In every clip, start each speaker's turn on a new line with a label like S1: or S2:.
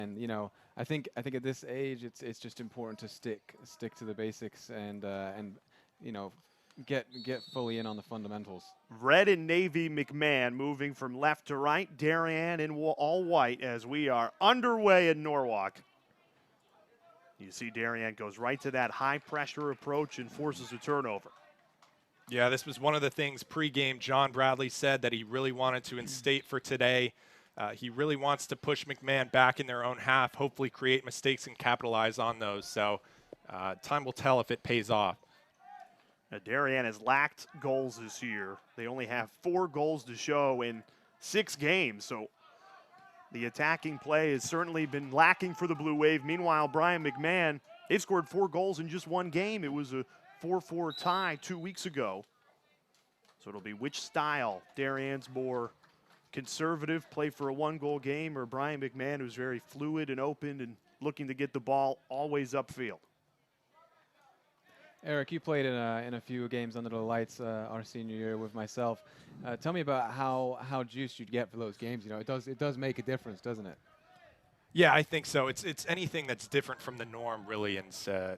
S1: And I think at this age, it's just important to stick to the basics and you know, get fully in on the fundamentals.
S2: Red and navy McMahon moving from left to right. Darien in all white as we are underway in Norwalk. You see Darien goes right to that high pressure approach and forces a turnover.
S3: Yeah, this was one of the things pregame John Bradley said that he really wanted to instate for today. He really wants to push McMahon back in their own half, hopefully create mistakes and capitalize on those. So time will tell if it pays off.
S2: Now, Darien has lacked goals this year. They only have 4 goals to show in 6 games. So the attacking play has certainly been lacking for the Blue Wave. Meanwhile, Brien McMahon, they've scored 4 goals in just 1 game. It was a 4-4 tie 2 weeks ago. So it'll be which style Darien's more conservative, play for a 1-goal game, or Brien McMahon, who's very fluid and open and looking to get the ball always upfield.
S1: Eric, you played in a few games under the lights our senior year with myself. Tell me about how juiced you'd get for those games. It does make a difference, doesn't it?
S3: Yeah, I think so. It's anything that's different from the norm, really. And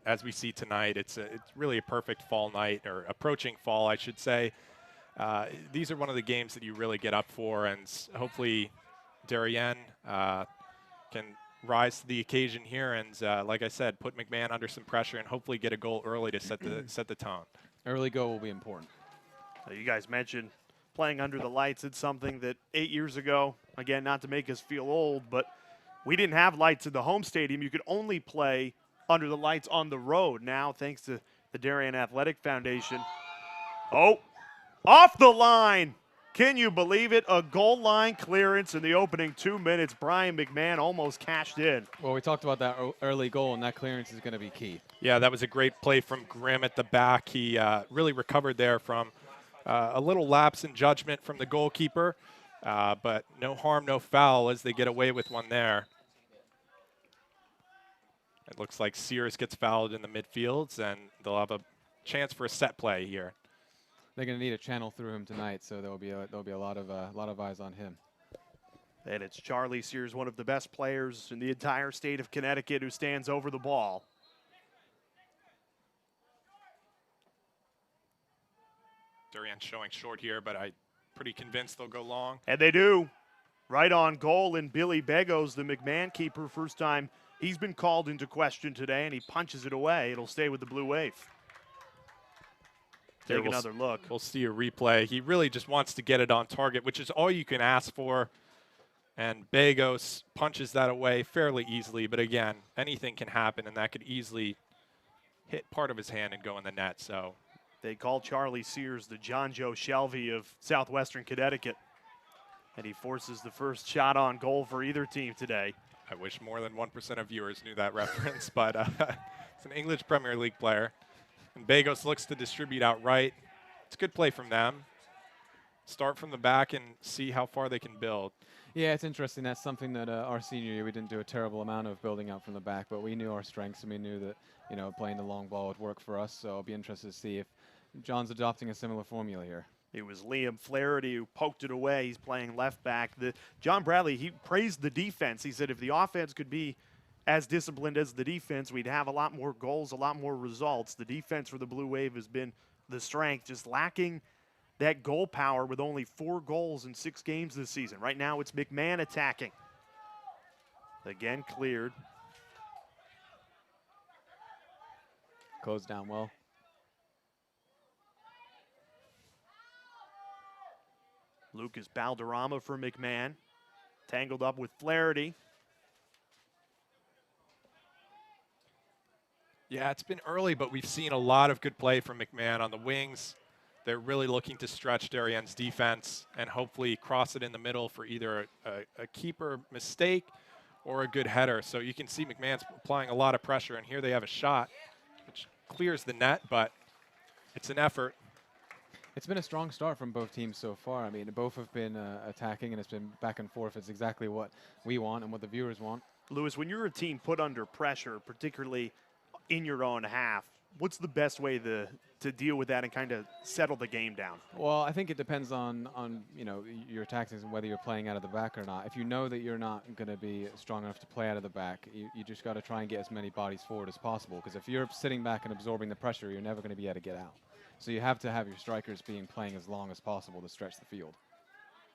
S3: as we see tonight, it's really a perfect fall night, or approaching fall, I should say. These are one of the games that you really get up for, and hopefully Darien can rise to the occasion here and, like I said, put McMahon under some pressure and hopefully get a goal early to set the tone.
S1: Early goal will be important.
S2: You guys mentioned playing under the lights. It's something that 8 years ago, again, not to make us feel old, but we didn't have lights in the home stadium. You could only play under the lights on the road. Now, thanks to the Darien Athletic Foundation. Oh, off the line. Can you believe it? A goal line clearance in the opening 2 minutes. Brien McMahon almost cashed in.
S1: Well, we talked about that early goal, and that clearance is going to be key.
S3: Yeah, that was a great play from Grimm at the back. He really recovered there from a little lapse in judgment from the goalkeeper, but no harm, no foul as they get away with one there. It looks like Sears gets fouled in the midfields, and they'll have a chance for a set play here.
S1: They're going to need a channel through him tonight, so there'll be a lot of eyes on him.
S2: And it's Charlie Sears, one of the best players in the entire state of Connecticut, who stands over the ball.
S3: Darien showing short here, but I'm pretty convinced they'll go long.
S2: And they do. Right on goal, and Billy Begos, the McMahon keeper, first time he's been called into question today, and he punches it away. It'll stay with the Blue Wave. Take another look.
S3: We'll see a replay. He really just wants to get it on target, which is all you can ask for. And Begos punches that away fairly easily. But again, anything can happen, and that could easily hit part of his hand and go in the net. So
S2: they call Charlie Sears the John Joe Shelby of southwestern Connecticut. And he forces the first shot on goal for either team today.
S3: I wish more than 1% of viewers knew that reference, but it's an English Premier League player. And Begos looks to distribute outright. It's a good play from them. Start from the back and see how far they can build.
S1: Yeah, it's interesting. That's something that our senior year we didn't do a terrible amount of building out from the back, but we knew our strengths and we knew that playing the long ball would work for us. So I'll be interested to see if John's adopting a similar formula here.
S2: It was Liam Flaherty who poked it away. He's playing left back. John Bradley, he praised the defense. He said if the offense could be as disciplined as the defense, we'd have a lot more goals, a lot more results. The defense for the Blue Wave has been the strength, just lacking that goal power with only 4 goals in 6 games this season. Right now it's McMahon attacking. Again cleared.
S1: Closed down well.
S2: Lucas Balderrama for McMahon. Tangled up with Flaherty.
S3: Yeah, it's been early, but we've seen a lot of good play from McMahon on the wings. They're really looking to stretch Darien's defense and hopefully cross it in the middle for either a keeper mistake or a good header. So you can see McMahon's applying a lot of pressure, and here they have a shot, which clears the net, but it's an effort.
S1: It's been a strong start from both teams so far. I mean, both have been attacking, and it's been back and forth. It's exactly what we want and what the viewers want.
S2: Lewis, when you're a team put under pressure, particularly in your own half, what's the best way to deal with that and kind of settle the game down?
S1: Well, I think it depends on your tactics and whether you're playing out of the back or not. If you know that you're not going to be strong enough to play out of the back, you just got to try and get as many bodies forward as possible. Because if you're sitting back and absorbing the pressure, you're never going to be able to get out. So you have to have your strikers playing as long as possible to stretch the field.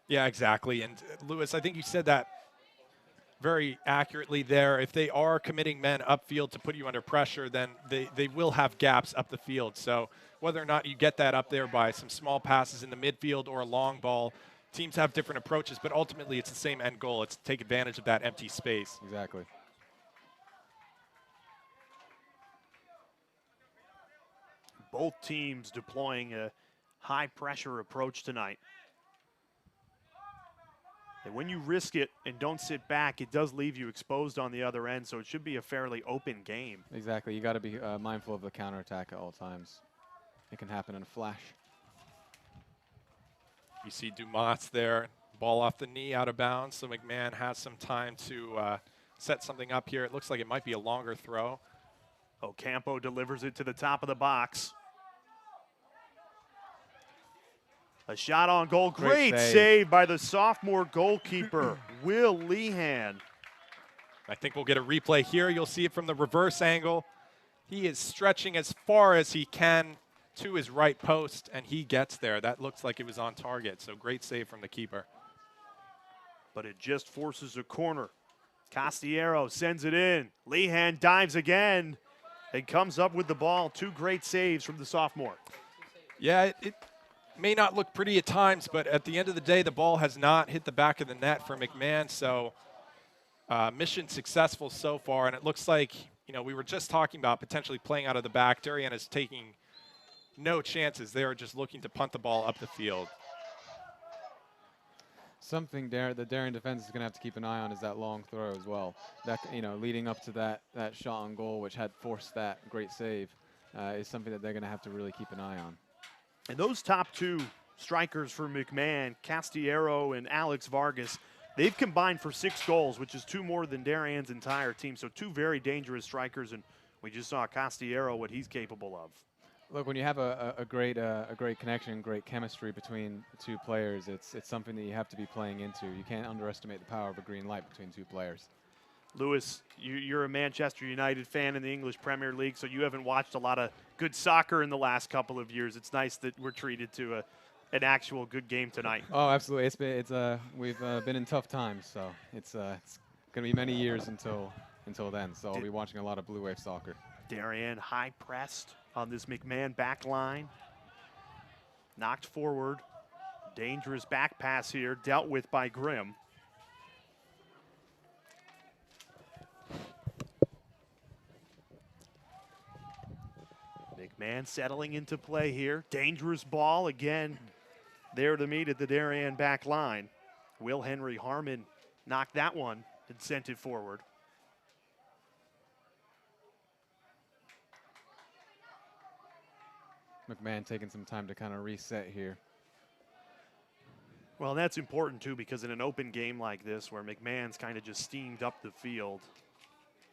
S3: Yeah, exactly. And Lewis, I think you said that very accurately there. If they are committing men upfield to put you under pressure, then they will have gaps up the field. So whether or not you get that up there by some small passes in the midfield or a long ball, teams have different approaches, but ultimately it's the same end goal. It's to take advantage of that empty space.
S1: Exactly.
S2: Both teams deploying a high-pressure approach tonight. And when you risk it and don't sit back, it does leave you exposed on the other end, so it should be a fairly open game.
S1: Exactly. You got to be mindful of the counterattack at all times. It can happen in a flash.
S3: You see Dumas there, ball off the knee, out of bounds, so McMahon has some time to set something up here. It looks like it might be a longer throw.
S2: Ocampo delivers it to the top of the box. A shot on goal. Great save by the sophomore goalkeeper, Will Lehan.
S3: I think we'll get a replay here. You'll see it from the reverse angle. He is stretching as far as he can to his right post, and he gets there. That looks like it was on target, so great save from the keeper.
S2: But it just forces a corner. Castiero sends it in. Lehan dives again and comes up with the ball. Two great saves from the sophomore.
S3: Yeah, it may not look pretty at times, but at the end of the day, the ball has not hit the back of the net for McMahon. So mission successful so far. And it looks like, we were just talking about potentially playing out of the back. Darien is taking no chances. They are just looking to punt the ball up the field.
S1: Something the Darien defense is going to have to keep an eye on is that long throw as well. That, leading up to that shot on goal, which had forced that great save, is something that they're going to have to really keep an eye on.
S2: And those top two strikers for McMahon, Castiero and Alex Vargas, they've combined for 6 goals, which is 2 more than Darien's entire team. So 2 very dangerous strikers, and we just saw Castiero, what he's capable of.
S1: Look, when you have a great connection, great chemistry between 2 players, it's something that you have to be playing into. You can't underestimate the power of a green light between 2 players.
S2: Lewis, you're a Manchester United fan in the English Premier League, so you haven't watched a lot of good soccer in the last couple of years. It's nice that we're treated to an actual good game tonight.
S1: Oh, absolutely. We've been in tough times, so it's going to be many years until then. So I'll be watching a lot of Blue Wave soccer.
S2: Darien high pressed on this McMahon back line. Knocked forward. Dangerous back pass here, dealt with by Grimm. McMahon settling into play here. Dangerous ball again there to meet at the Darien back line. Will Henry Harmon knocked that one and sent it forward.
S1: McMahon taking some time to kind of reset here.
S2: Well, that's important too, because in an open game like this where McMahon's kind of just steamed up the field,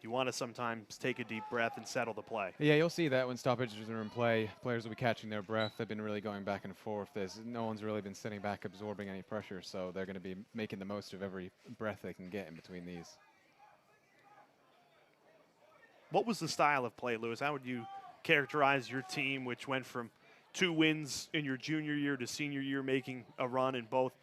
S2: you want to sometimes take a deep breath and settle the play.
S1: Yeah, you'll see that when stoppages are in play, players will be catching their breath. They've been really going back and forth. No one's really been sitting back absorbing any pressure, so they're going to be making the most of every breath they can get in between these.
S2: What was the style of play, Lewis? How would you characterize your team, which went from 2 wins in your junior year to senior year, making a run in both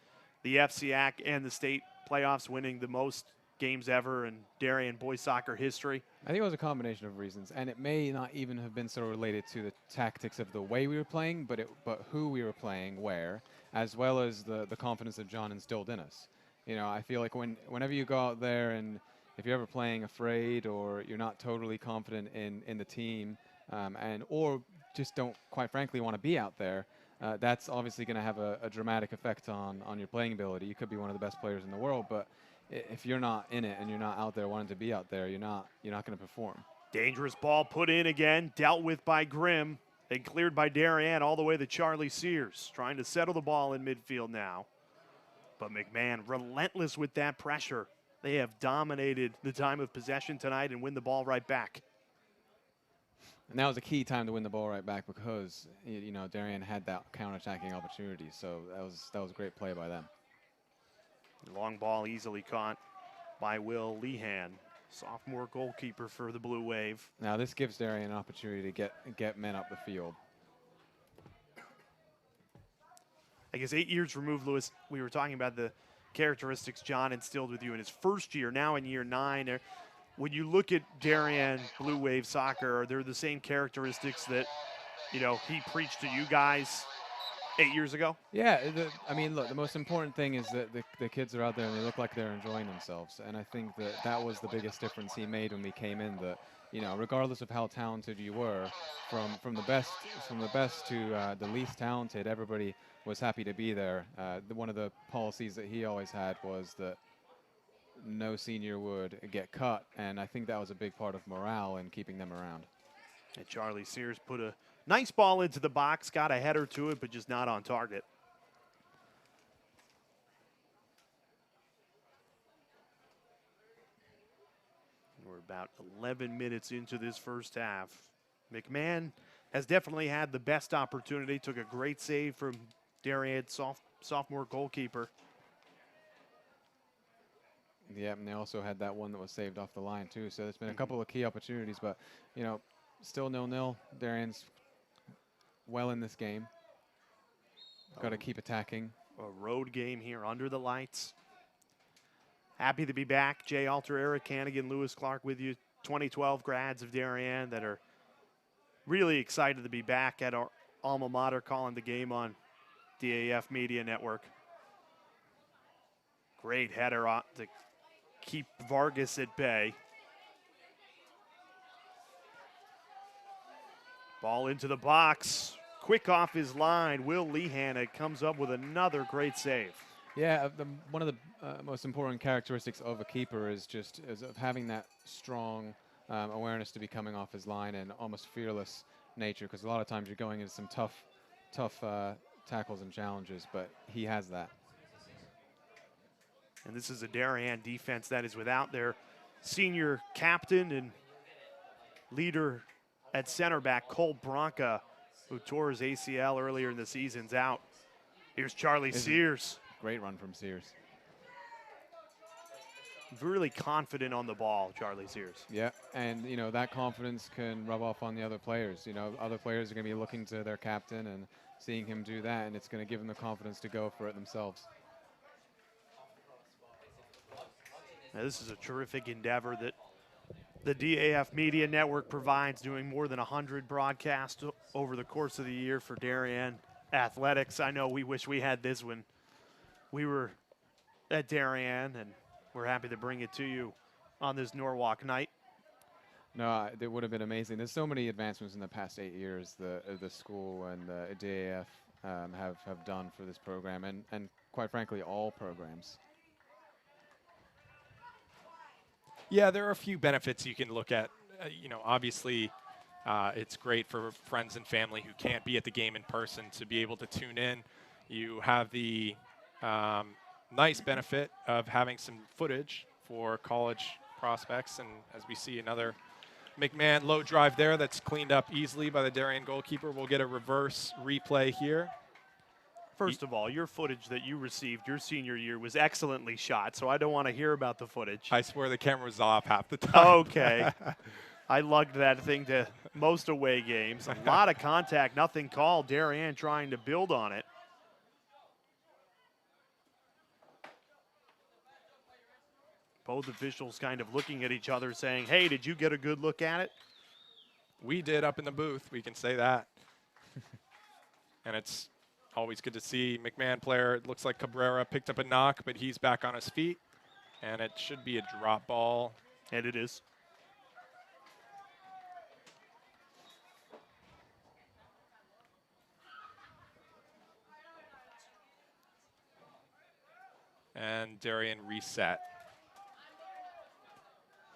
S2: the FCAC and the state playoffs, winning the most games ever in Darien boys soccer history?
S1: I think it was a combination of reasons, and it may not even have been so related to the tactics of the way we were playing, but who we were playing where, as well as the confidence that John instilled in us. I feel like whenever you go out there and if you're ever playing afraid or you're not totally confident in the team, or just don't, quite frankly, want to be out there, that's obviously going to have a dramatic effect on your playing ability. You could be one of the best players in the world, but if you're not in it and you're not out there wanting to be out there, you're not going to perform.
S2: Dangerous ball put in again, dealt with by Grimm, and cleared by Darien all the way to Charlie Sears, trying to settle the ball in midfield now. But McMahon relentless with that pressure. They have dominated the time of possession tonight and win the ball right back.
S1: And that was a key time to win the ball right back because, you know, Darien had that counterattacking opportunity. So that was a great play by them.
S2: Long ball easily caught by Will Lehan, sophomore goalkeeper for the Blue Wave.
S1: Now this gives Darien an opportunity to get men up the field.
S2: I guess 8 years removed, Lewis, we were talking about the characteristics John instilled with you in his first year, now in year 9. When you look at Darien Blue Wave soccer, are there the same characteristics that, you know, he preached to you guys 8 years ago?
S1: Yeah, I mean, look, the most important thing is that the kids are out there and they look like they're enjoying themselves. And I think that was the biggest difference he made when we came in. That, you know, regardless of how talented you were, from the best to the least talented, everybody was happy to be there. One of the policies that he always had was that no senior would get cut, and I think that was a big part of morale and keeping them around.
S2: And Charlie Sears put a nice ball into the box, got a header to it, but just not on target. We're about 11 minutes into this first half. McMahon has definitely had the best opportunity, took a great save from Darien sophomore goalkeeper.
S1: Yeah, and they also had that one that was saved off the line too. So there's been a couple of key opportunities, but, you know, still 0-0. Darien's well in this game. Got to keep attacking.
S2: A road game here under the lights. Happy to be back. Jay Alter, Eric Hannigan, Lewis Clark with you. 2012 grads of Darien that are really excited to be back at our alma mater, calling the game on DAF Media Network. Great header to keep Vargas at bay. Ball into the box. Quick off his line. Will Lehan comes up with another great save.
S1: Yeah, one of the most important characteristics of a keeper is of having that strong awareness to be coming off his line and almost fearless nature, because a lot of times you're going into some tough tackles and challenges, but he has that.
S2: And this is a Darien defense that is without their senior captain and leader at center back, Cole Bronca, who tore his ACL earlier in the season's out. Here's Charlie Sears.
S1: Great run from Sears.
S2: Really confident on the ball, Charlie Sears.
S1: Yeah, and, you know, that confidence can rub off on the other players. You know, other players are going to be looking to their captain and seeing him do that, and it's going to give them the confidence to go for it themselves.
S2: Now, this is a terrific endeavor that the DAF Media Network provides, doing more than 100 broadcasts over the course of the year for Darien Athletics. I know we wish we had this when we were at Darien, and we're happy to bring it to you on this Norwalk night.
S1: No, it would have been amazing. There's so many advancements in the past 8 years the school and the DAF have done for this program, and quite frankly, all programs.
S3: Yeah, there are a few benefits you can look at. You know, obviously, it's great for friends and family who can't be at the game in person to be able to tune in. You have the nice benefit of having some footage for college prospects, and as we see another McMahon low drive there that's cleaned up easily by the Darien goalkeeper. We'll get a reverse replay here.
S2: First of all, your footage that you received your senior year was excellently shot, so I don't want to hear about the footage.
S3: I swear the camera was off half the time.
S2: Okay. I lugged that thing to most away games. A lot of contact, nothing called. Darien trying to build on it. Both officials kind of looking at each other saying, hey, did you get a good look at it?
S3: We did up in the booth, we can say that. And it's always good to see McMahon player. It looks like Cabrera picked up a knock, but he's back on his feet. And it should be a drop ball.
S2: And it is.
S3: And Darien reset.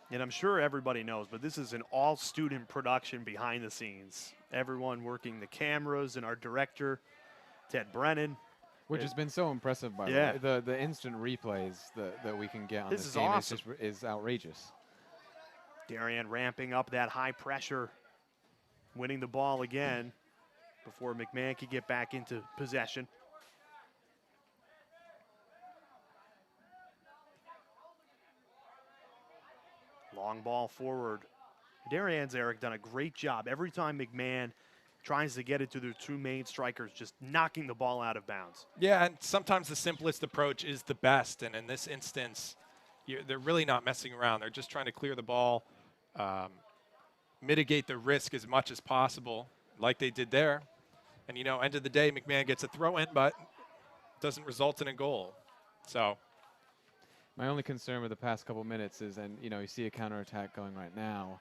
S2: And I'm sure everybody knows, but this is an all-student production behind the scenes. Everyone working the cameras, and our director, Ted Brennan.
S1: Which has been so impressive, by
S2: Yeah.
S1: the way. The instant replays that we can get on
S2: This
S1: this
S2: is
S1: game
S2: awesome.
S1: is outrageous.
S2: Darien ramping up that high pressure winning the ball again before McMahon could get back into possession. Long ball forward. Darien's, Eric, done a great job. Every time McMahon tries to get it to their two main strikers, just knocking the ball out of bounds.
S3: Yeah, and sometimes the simplest approach is the best. And in this instance, they're really not messing around. They're just trying to clear the ball, mitigate the risk as much as possible, like they did there. And, end of the day, McMahon gets a throw-in, but doesn't result in a goal. So
S1: my only concern with the past couple minutes is, and you see a counterattack going right now.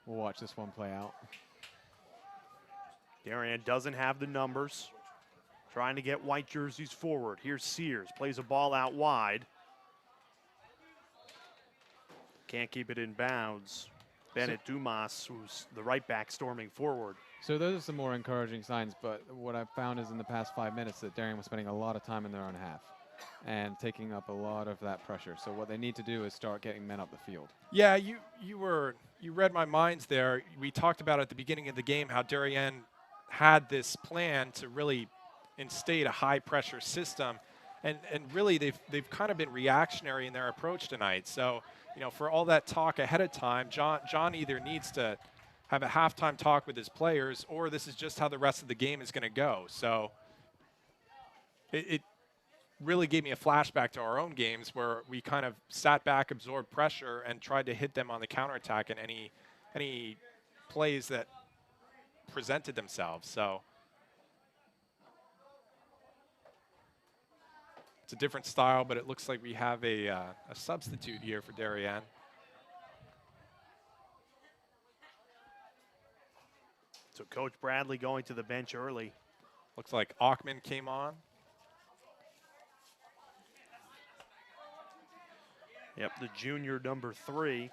S1: We'll watch this one play out.
S2: Darien doesn't have the numbers. Trying to get white jerseys forward. Here's Sears, plays a ball out wide. Can't keep it in bounds. Bennett Dumas, who's the right back, storming forward.
S1: So those are some more encouraging signs, but what I've found is in the past 5 minutes that Darien was spending a lot of time in their own half and taking up a lot of that pressure. So what they need to do is start getting men up the field.
S3: Yeah, you read my minds there. We talked about at the beginning of the game how Darien had this plan to really instate a high pressure system, and really they've kind of been reactionary in their approach tonight. So for all that talk ahead of time, John either needs to have a halftime talk with his players, or this is just how the rest of the game is going to go. So it really gave me a flashback to our own games where we kind of sat back, absorbed pressure, and tried to hit them on the counterattack in any plays that presented themselves. So it's a different style, but it looks like we have a substitute here for Darien.
S2: So Coach Bradley going to the bench early.
S3: Looks like Ackman came on.
S2: Yep, the junior number 3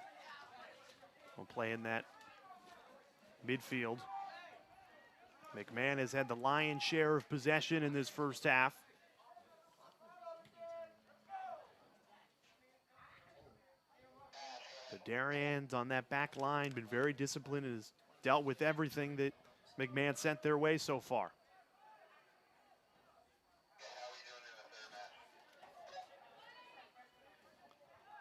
S2: will play in that midfield. McMahon has had the lion's share of possession in this first half. The Darien's on that back line been very disciplined and has dealt with everything that McMahon sent their way so far.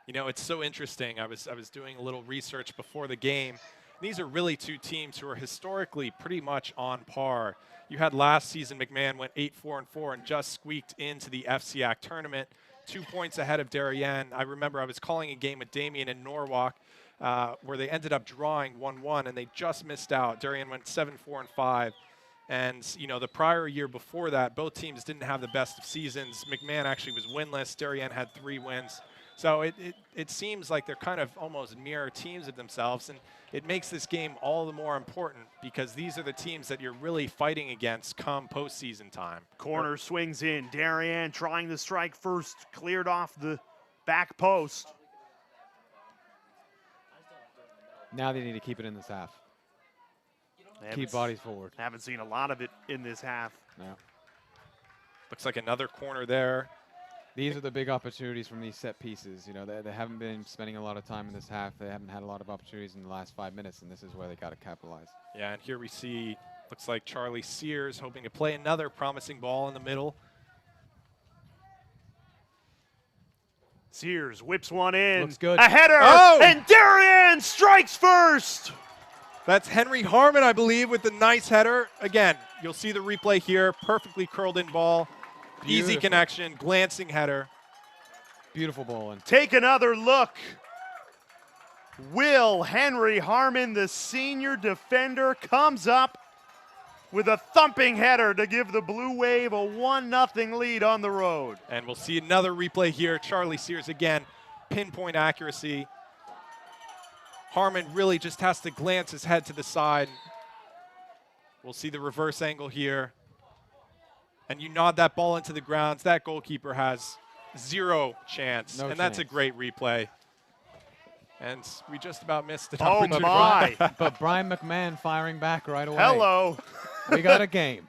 S3: It's so interesting. I was doing a little research before the game. These are really two teams who are historically pretty much on par. You had last season, McMahon went 8-4-4 and just squeaked into the FCAC tournament, 2 points ahead of Darien. I remember I was calling a game with Damien in Norwalk where they ended up drawing 1-1, and they just missed out. Darien went 7-4-5. And, the prior year before that, both teams didn't have the best of seasons. McMahon actually was winless. Darien had 3 wins. So it seems like they're kind of almost mirror teams of themselves, and it makes this game all the more important because these are the teams that you're really fighting against come postseason time.
S2: Corner swings in. Darien trying to strike first, cleared off the back post.
S1: Now they need to keep it in this half. Keep bodies forward.
S2: Haven't seen a lot of it in this half.
S1: No.
S3: Looks like another corner there.
S1: These are the big opportunities from these set pieces. They haven't been spending a lot of time in this half. They haven't had a lot of opportunities in the last 5 minutes, and this is where they got to capitalize.
S3: Yeah, and here we see, looks like Charlie Sears hoping to play another promising ball in the middle.
S2: Sears whips one in.
S1: Looks good.
S2: A header, and Darien strikes first.
S3: That's Henry Harmon, I believe, with the nice header. Again, you'll see the replay here. Perfectly curled in ball.
S1: Beautiful.
S3: Easy connection, glancing header.
S1: Beautiful bowling.
S2: Take another look. Will Henry Harmon, the senior defender, comes up with a thumping header to give the Blue Wave a 1-0 lead on the road.
S3: And we'll see another replay here. Charlie Sears again, pinpoint accuracy. Harmon really just has to glance his head to the side. We'll see the reverse angle here. And you nod that ball into the grounds. That goalkeeper has 0 chance.
S1: No
S3: and that's a
S1: chance.
S3: great replay. And we just about missed an
S2: Oh,
S3: opportunity.
S2: my.
S1: But Brian McMahon firing back right away.
S2: Hello.
S1: We got a game.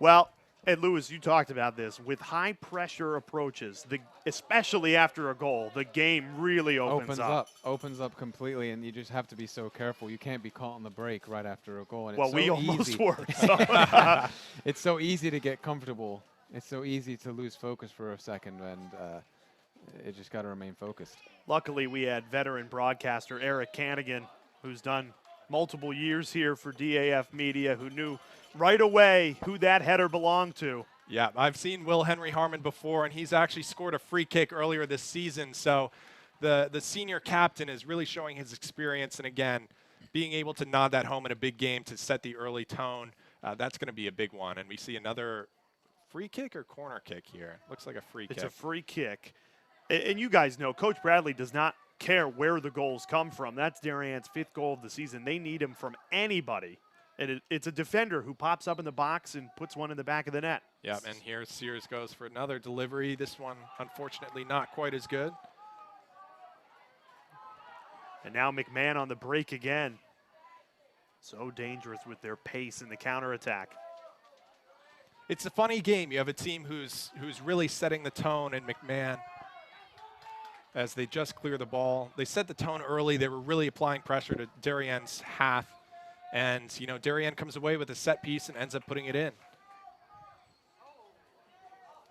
S2: Well, And Lewis, you talked about this. With high pressure approaches, especially after a goal, the game really opens up.
S1: Opens up completely, and you just have to be so careful. You can't be caught on the break right after a goal. And
S2: Well,
S1: it's
S2: we
S1: so
S2: almost
S1: easy.
S2: were. So.
S1: It's so easy to get comfortable. It's so easy to lose focus for a second, and it just got to remain focused.
S2: Luckily, we had veteran broadcaster Eric Cannigan, who's done multiple years here for DAF Media, who knew right away who that header belonged to.
S3: Yeah, I've seen Will Henry Harmon before, and he's actually scored a free kick earlier this season. So the senior captain is really showing his experience, and again, being able to nod that home in a big game to set the early tone, that's going to be a big one. And we see another free kick or corner kick here. Looks like a free kick.
S2: It's a free kick. And you guys know, Coach Bradley does not care where the goals come from. That's Darien's 5th goal of the season. They need him from anybody. And it's a defender who pops up in the box and puts one in the back of the net.
S3: Yeah, and here Sears goes for another delivery. This one, unfortunately, not quite as good.
S2: And now McMahon on the break again. So dangerous with their pace in the counterattack.
S3: It's a funny game. You have a team who's really setting the tone, and McMahon, as they just clear the ball. They set the tone early. They were really applying pressure to Darien's half. And, you know, Darien comes away with a set piece and ends up putting it in.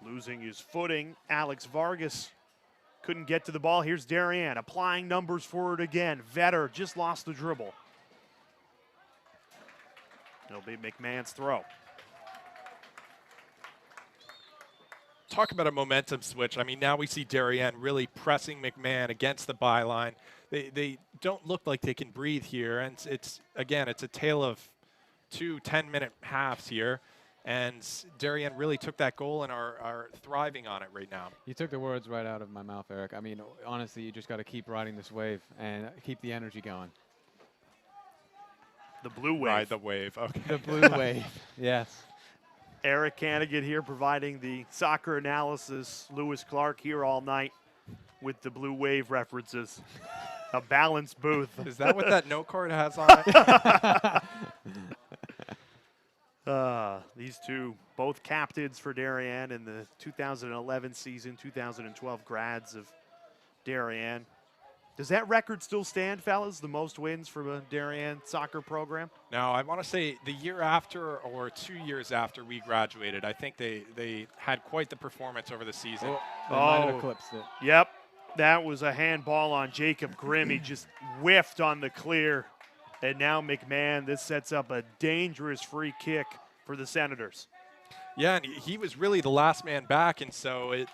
S2: Losing his footing, Alex Vargas couldn't get to the ball. Here's Darien applying numbers for it again. Vetter just lost the dribble. It'll be McMahon's throw.
S3: Talk about a momentum switch. I mean, now we see Darien really pressing McMahon against the byline. They don't look like they can breathe here. And it's again, it's a tale of 2 10-minute halves here. And Darien really took that goal and are thriving on it right now.
S1: You took the words right out of my mouth, Eric. I mean, honestly, you just got to keep riding this wave and keep the energy going.
S2: The blue wave.
S3: Ride the wave. Okay.
S1: The blue wave. Yes.
S2: Eric Cannigan here providing the soccer analysis. Lewis Clark here all night with the blue wave references. A balanced booth.
S3: Is that what that note card has on it?
S2: These two, both captains for Darien in the 2011 season, 2012 grads of Darien. Does that record still stand, fellas? The most wins from a Darien soccer program?
S3: No, I want to say the year after or 2 years after we graduated, I think they had quite the performance over the season.
S1: They might have eclipsed it.
S2: Yep. That was a handball on Jacob Grimm. He just whiffed on the clear. And now McMahon, this sets up a dangerous free kick for the Senators.
S3: Yeah, and he was really the last man back, and so it,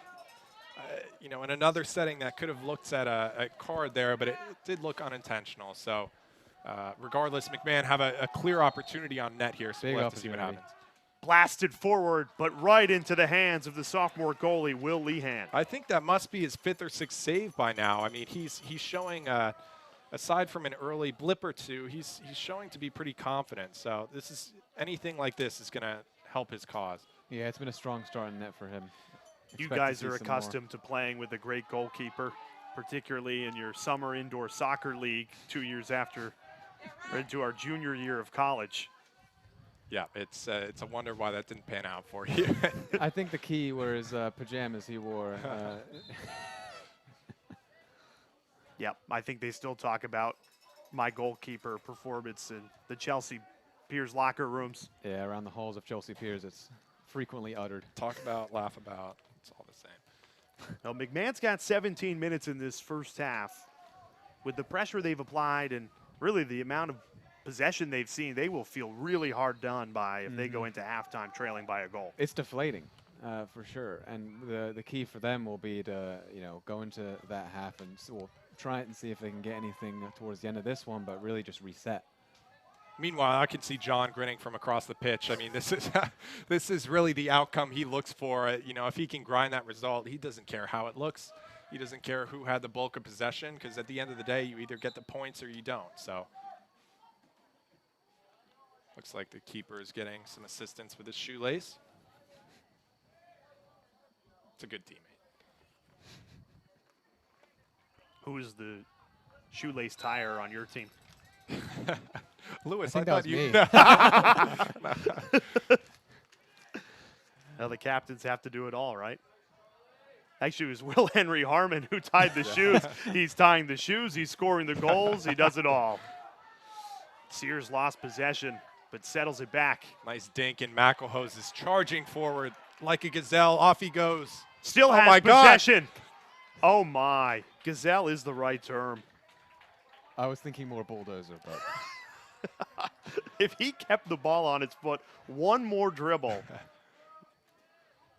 S3: you know, in another setting that could have looked at a card there, but it did look unintentional. So regardless, McMahon have a clear opportunity on net here, so
S1: Big
S3: we'll have to see what
S1: opportunity.
S3: happens.
S2: Blasted forward, but right into the hands of the sophomore goalie, Will Lehan.
S3: I think that must be his 5th or 6th save by now. I mean, he's showing, aside from an early blip or two, he's showing to be pretty confident. So this is anything like this is going to help his cause.
S1: Yeah, it's been a strong start in net for him.
S2: You
S1: Expect to
S2: guys
S1: see
S2: are
S1: some more.
S2: accustomed to playing with a great goalkeeper, particularly in your summer indoor soccer league 2 years after, or into our junior year of college.
S3: Yeah, it's a wonder why that didn't pan out for you.
S1: I think the key were his pajamas he wore.
S2: Yep, I think they still talk about my goalkeeper performance in the Chelsea Piers locker rooms.
S1: Yeah, around the halls of Chelsea Piers, it's frequently uttered.
S3: Talk about, laugh about, it's all the same.
S2: Now, McMahon's got 17 minutes in this first half. With the pressure they've applied and really the amount of possession they've seen, they will feel really hard done by if they go into halftime trailing by a goal.
S1: It's deflating, for sure. And the key for them will be to, go into that half and we'll try it and see if they can get anything towards the end of this one, but really just reset.
S3: Meanwhile, I can see John grinning from across the pitch. I mean, this is really the outcome he looks for. If he can grind that result, he doesn't care how it looks. He doesn't care who had the bulk of possession, because at the end of the day, you either get the points or you don't. So looks like the keeper is getting some assistance with his shoelace. It's a good teammate.
S2: Who is the shoelace tire on your team?
S3: Lewis,
S1: I think that was
S3: you.
S1: me.
S2: Well, the captains have to do it all, right? Actually, it was Will Henry Harmon who tied the shoes. He's tying the shoes. He's scoring the goals. He does it all. Sears lost possession, but settles it back.
S3: Nice dink, and McElhose is charging forward like a gazelle. Off he goes.
S2: Still has possession. Oh, my. Gazelle is the right term.
S1: I was thinking more bulldozer, but
S2: If he kept the ball on its foot one more dribble,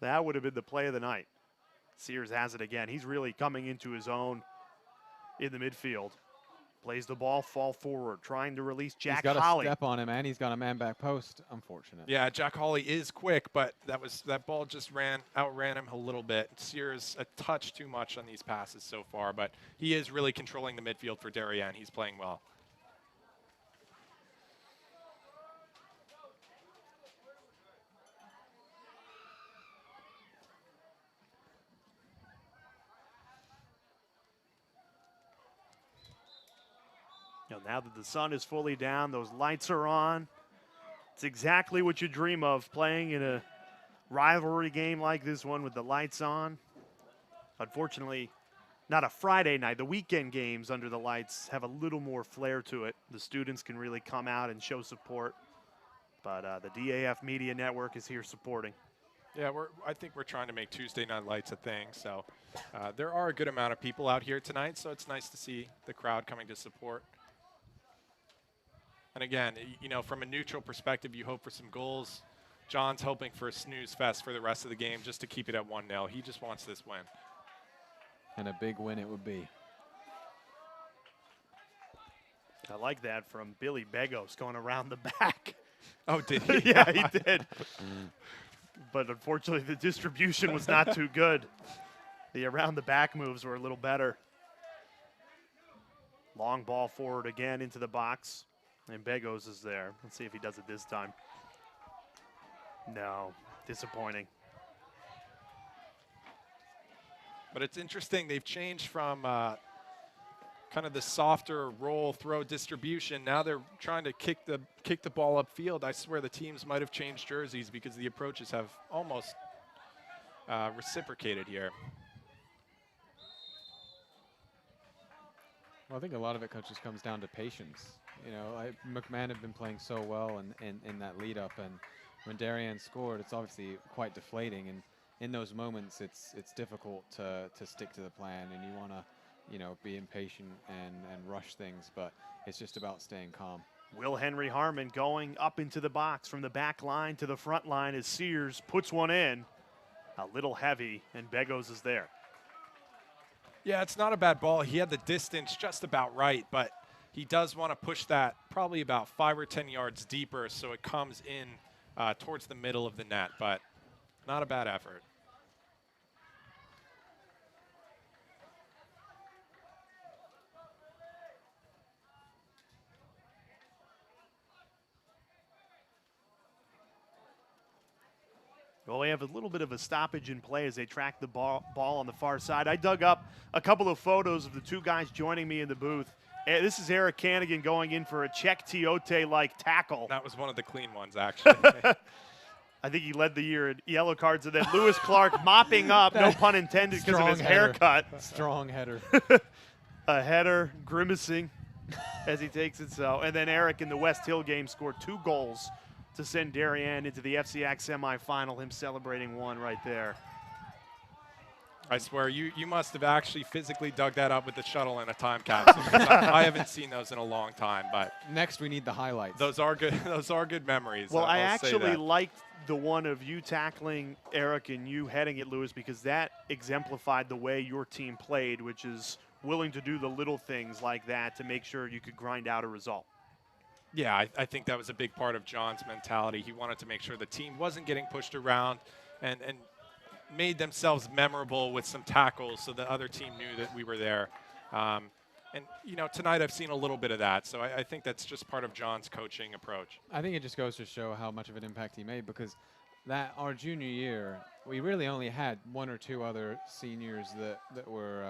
S2: that would have been the play of the night. Sears has it again. He's really coming into his own in the midfield. Plays the ball, fall forward, trying to release Jack
S1: He's got
S2: Holly.
S1: a step on him, and he's got a man back post. Unfortunate.
S3: Yeah, Jack Hawley is quick, but that ball just outran him a little bit. Sears a touch too much on these passes so far, but he is really controlling the midfield for Darien. He's playing well.
S2: Now that the sun is fully down, those lights are on. It's exactly what you dream of, playing in a rivalry game like this one with the lights on. Unfortunately, not a Friday night. The weekend games under the lights have a little more flair to it. The students can really come out and show support. But the DAF Media Network is here supporting.
S3: Yeah, I think we're trying to make Tuesday night lights a thing. So there are a good amount of people out here tonight, so it's nice to see the crowd coming to support. And again, from a neutral perspective, you hope for some goals. John's hoping for a snooze fest for the rest of the game just to keep it at 1-0. He just wants this win.
S1: And a big win it would be.
S2: I like that from Billy Begos going around the back.
S3: Oh, did he?
S2: Yeah, he did. But unfortunately, the distribution was not too good. The around the back moves were a little better. Long ball forward again into the box. And Begos is there. Let's see if he does it this time. No, disappointing.
S3: But it's interesting. They've changed from kind of the softer roll throw distribution. Now they're trying to kick the ball upfield. I swear the teams might have changed jerseys because the approaches have almost reciprocated here.
S1: Well, I think a lot of it just comes down to patience. McMahon had been playing so well in that lead up, and when Darien scored, it's obviously quite deflating. And in those moments, it's difficult to stick to the plan, and you want to be impatient and rush things. But it's just about staying calm.
S2: Will Henry Harmon going up into the box from the back line to the front line as Sears puts one in. A little heavy, and Begos is there.
S3: Yeah, it's not a bad ball. He had the distance just about right, but he does want to push that probably about 5 or 10 yards deeper so it comes in towards the middle of the net, but not a bad effort.
S2: Well, we have a little bit of a stoppage in play as they track the ball on the far side. I dug up a couple of photos of the two guys joining me in the booth. This is Eric Cannigan going in for a Czech Tiote-like tackle.
S3: That was one of the clean ones, actually.
S2: I think he led the year in yellow cards. And then Lewis Clark mopping up, no pun intended, because of his haircut.
S1: Strong header.
S2: A header, grimacing as he takes it so. And then Eric in the West Hill game scored 2 goals to send Darien into the FCX semifinal, him celebrating one right there.
S3: I swear, you must have actually physically dug that up with the shuttle and a time capsule. I haven't seen those in a long time, but
S1: next we need the highlights.
S3: Those are good. Those are good memories.
S2: Well, I
S3: I'll
S2: actually liked the one of you tackling Eric and you heading it, Lewis, because that exemplified the way your team played, which is willing to do the little things like that to make sure you could grind out a result.
S3: Yeah, I think that was a big part of John's mentality. He wanted to make sure the team wasn't getting pushed around and made themselves memorable with some tackles so the other team knew that we were there. And, tonight I've seen a little bit of that. So I think that's just part of John's coaching approach.
S1: I think it just goes to show how much of an impact he made, because our junior year, we really only had 1 or 2 other seniors that were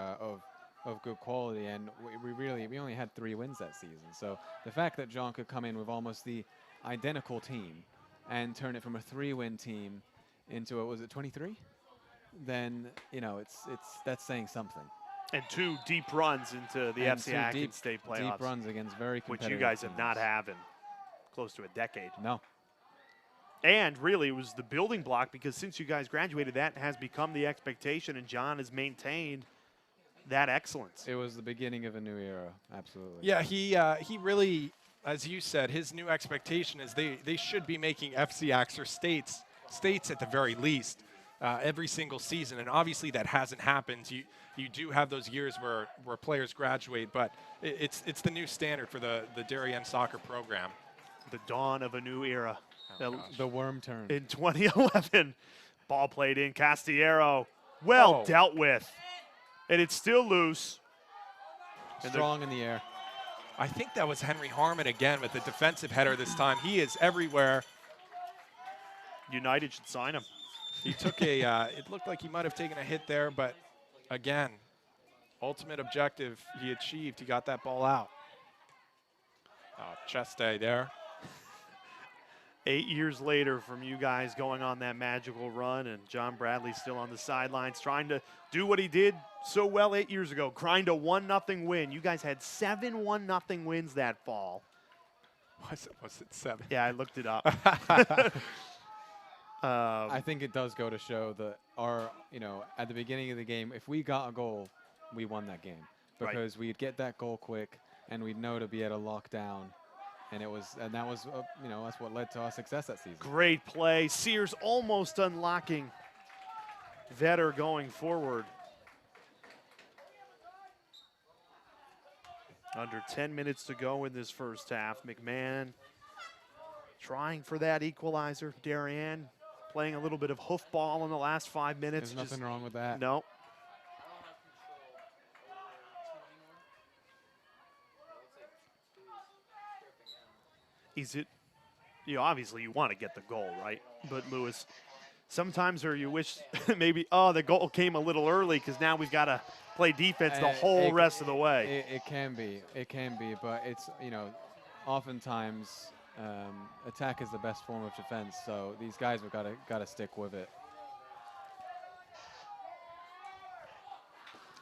S1: of good quality, and we only had 3 wins that season. So the fact that John could come in with almost the identical team and turn it from a 3-win team into it, was it 23? Then that's saying something.
S2: And 2 deep runs into the
S1: And
S2: FC
S1: 2
S2: Atkins State playoffs,
S1: deep runs against very
S2: which
S1: competitive
S2: you guys have not
S1: teams.
S2: had in close to a decade.
S1: No.
S2: And really, it was the building block because since you guys graduated, that has become the expectation, and John has maintained that excellence.
S1: It was the beginning of a new era, absolutely.
S3: Yeah, he really, as you said, his new expectation is they should be making FC Axer states at the very least every single season, and obviously that hasn't happened. You do have those years where players graduate, but it's the new standard for the Darien soccer program.
S2: The dawn of a new era.
S1: The worm turn.
S2: In 2011, ball played in, Castillero, well dealt with, and it's still loose.
S1: Strong in the air.
S3: I think that was Henry Harmon again with the defensive header this time. He is everywhere.
S2: United should sign him.
S3: He took it looked like he might have taken a hit there, but again, ultimate objective he achieved. He got that ball out. Cheste there.
S2: 8 years later from you guys going on that magical run, and John Bradley still on the sidelines trying to do what he did so well 8 years ago, grind a 1-0 win. You guys had 7 1-0 wins that fall.
S3: Was it 7?
S2: Yeah, I looked it up.
S1: I think it does go to show that at the beginning of the game, if we got a goal, we won that game because we'd get that goal quick and we'd know to be able to lock down. And that was that's what led to our success that season.
S2: Great play. Sears almost unlocking Vetter going forward. Under 10 minutes to go in this first half. McMahon trying for that equalizer. Darien playing a little bit of hoofball in the last 5 minutes.
S1: There's nothing wrong with that.
S2: No. Is it, obviously you want to get the goal, right? But Lewis, sometimes you wish maybe, the goal came a little early because now we've got to play defense the whole rest of the way.
S1: It can be, but it's, oftentimes attack is the best form of defense. So these guys have got to stick with it.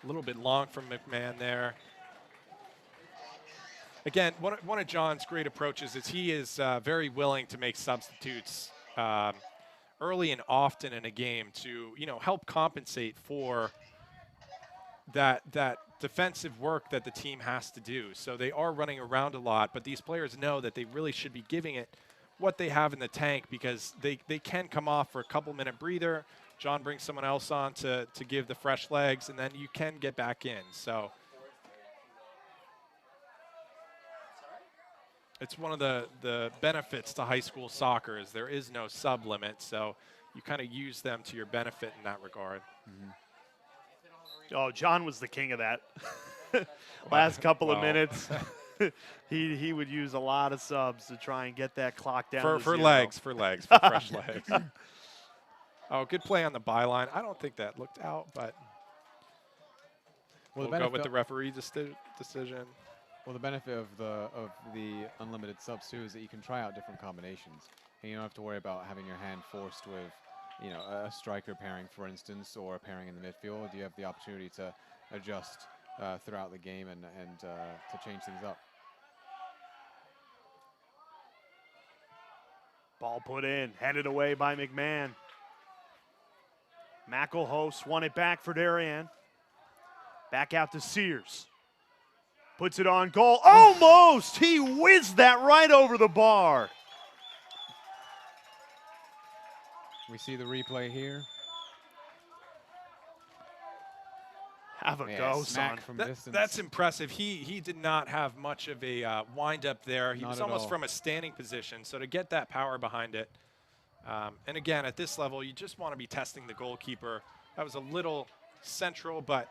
S3: A little bit long from McMahon there. Again, one of John's great approaches is he is very willing to make substitutes early and often in a game to help compensate for that defensive work that the team has to do. So they are running around a lot, but these players know that they really should be giving it what they have in the tank because they can come off for a couple-minute breather. John brings someone else on to give the fresh legs, and then you can get back in. So it's one of the benefits to high school soccer is there is no sub limit, so you kind of use them to your benefit in that regard.
S1: Mm-hmm.
S2: Oh, John was the king of that. Last couple of minutes, he would use a lot of subs to try and get that clock down
S3: for legs, for fresh legs. Oh, good play on the byline. I don't think that looked out, but we'll go with the referee decision.
S1: Well, the benefit of the unlimited subs too is that you can try out different combinations, and you don't have to worry about having your hand forced with, a striker pairing, for instance, or a pairing in the midfield. You have the opportunity to adjust throughout the game and to change things up.
S2: Ball put in, headed away by McMahon. McElhouse won it back for Darien. Back out to Sears. Puts it on goal. Almost! He whizzed that right over the bar.
S1: We see the replay here.
S2: Have a go, son.
S1: From distance.
S3: That's impressive. He did not have much of a wind-up there. He was almost from a standing position, so to get that power behind it. And again, at this level, you just want to be testing the goalkeeper. That was a little central, but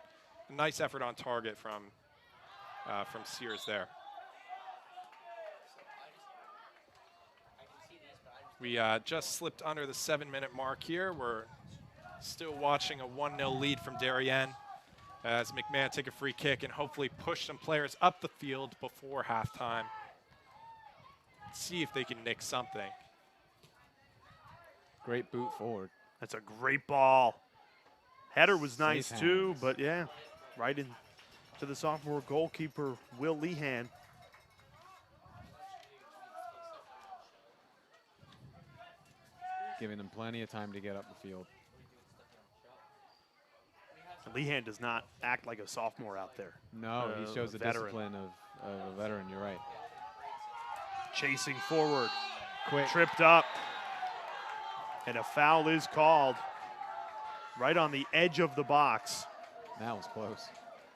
S3: a nice effort on target from Sears there. We just slipped under the 7-minute mark here. We're still watching a 1-0 lead from Darien as McMahon take a free kick and hopefully push some players up the field before halftime. See if they can nick something.
S1: Great boot forward.
S2: That's a great ball. Header was nice
S1: Safe
S2: too,
S1: hands.
S2: but yeah, right into the sophomore goalkeeper, Will Lehan.
S1: Giving him plenty of time to get up the field.
S2: Lehan does not act like a sophomore out there.
S1: No, he shows
S2: a
S1: the
S2: veteran.
S1: discipline of a veteran, you're right.
S2: Chasing forward,
S1: Quick.
S2: tripped up, and a foul is called right on the edge of the box.
S1: That was close.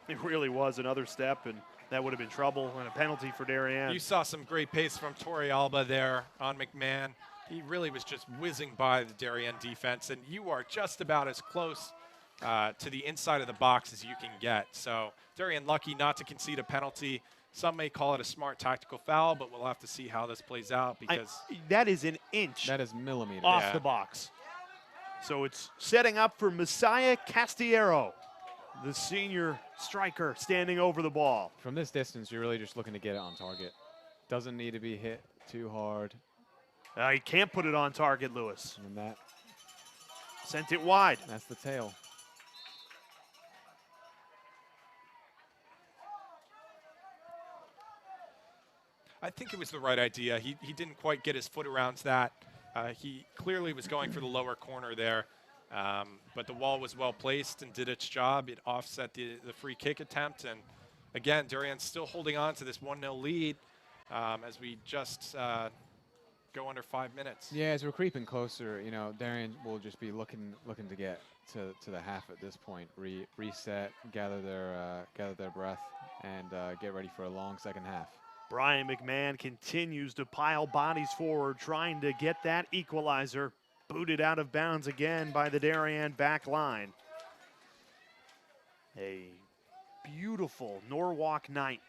S2: It really was another step, and that would have been trouble and a penalty for Darien.
S3: You saw some great pace from Torrey Alba there on McMahon. He really was just whizzing by the Darien defense, and you are just about as close to the inside of the box as you can get. So Darien lucky not to concede a penalty. Some may call it a smart tactical foul, but we'll have to see how this plays out because
S2: that is an inch
S1: That is millimeters.
S2: off
S3: Yeah.
S2: the box. So it's setting up for Messiah Castillero, the senior striker standing over the ball.
S1: From this distance, you're really just looking to get it on target. Doesn't need to be hit too hard.
S2: He can't put it on target, Lewis.
S1: And that
S2: Sent it wide.
S1: that's the tail.
S3: I think it was the right idea. He didn't quite get his foot around that. He clearly was going for the lower corner there, but the wall was well placed and did its job. It offset the free kick attempt. And again, Darien's still holding on to this 1-0 lead as we just go under 5 minutes.
S1: Yeah, as we're creeping closer, you know, Darien will just be looking to get to the half at this point. Reset, gather their breath, and get ready for a long second half.
S2: Brian McMahon continues to pile bodies forward, trying to get that equalizer. Booted out of bounds again by the Darien back line. A beautiful Norwalk night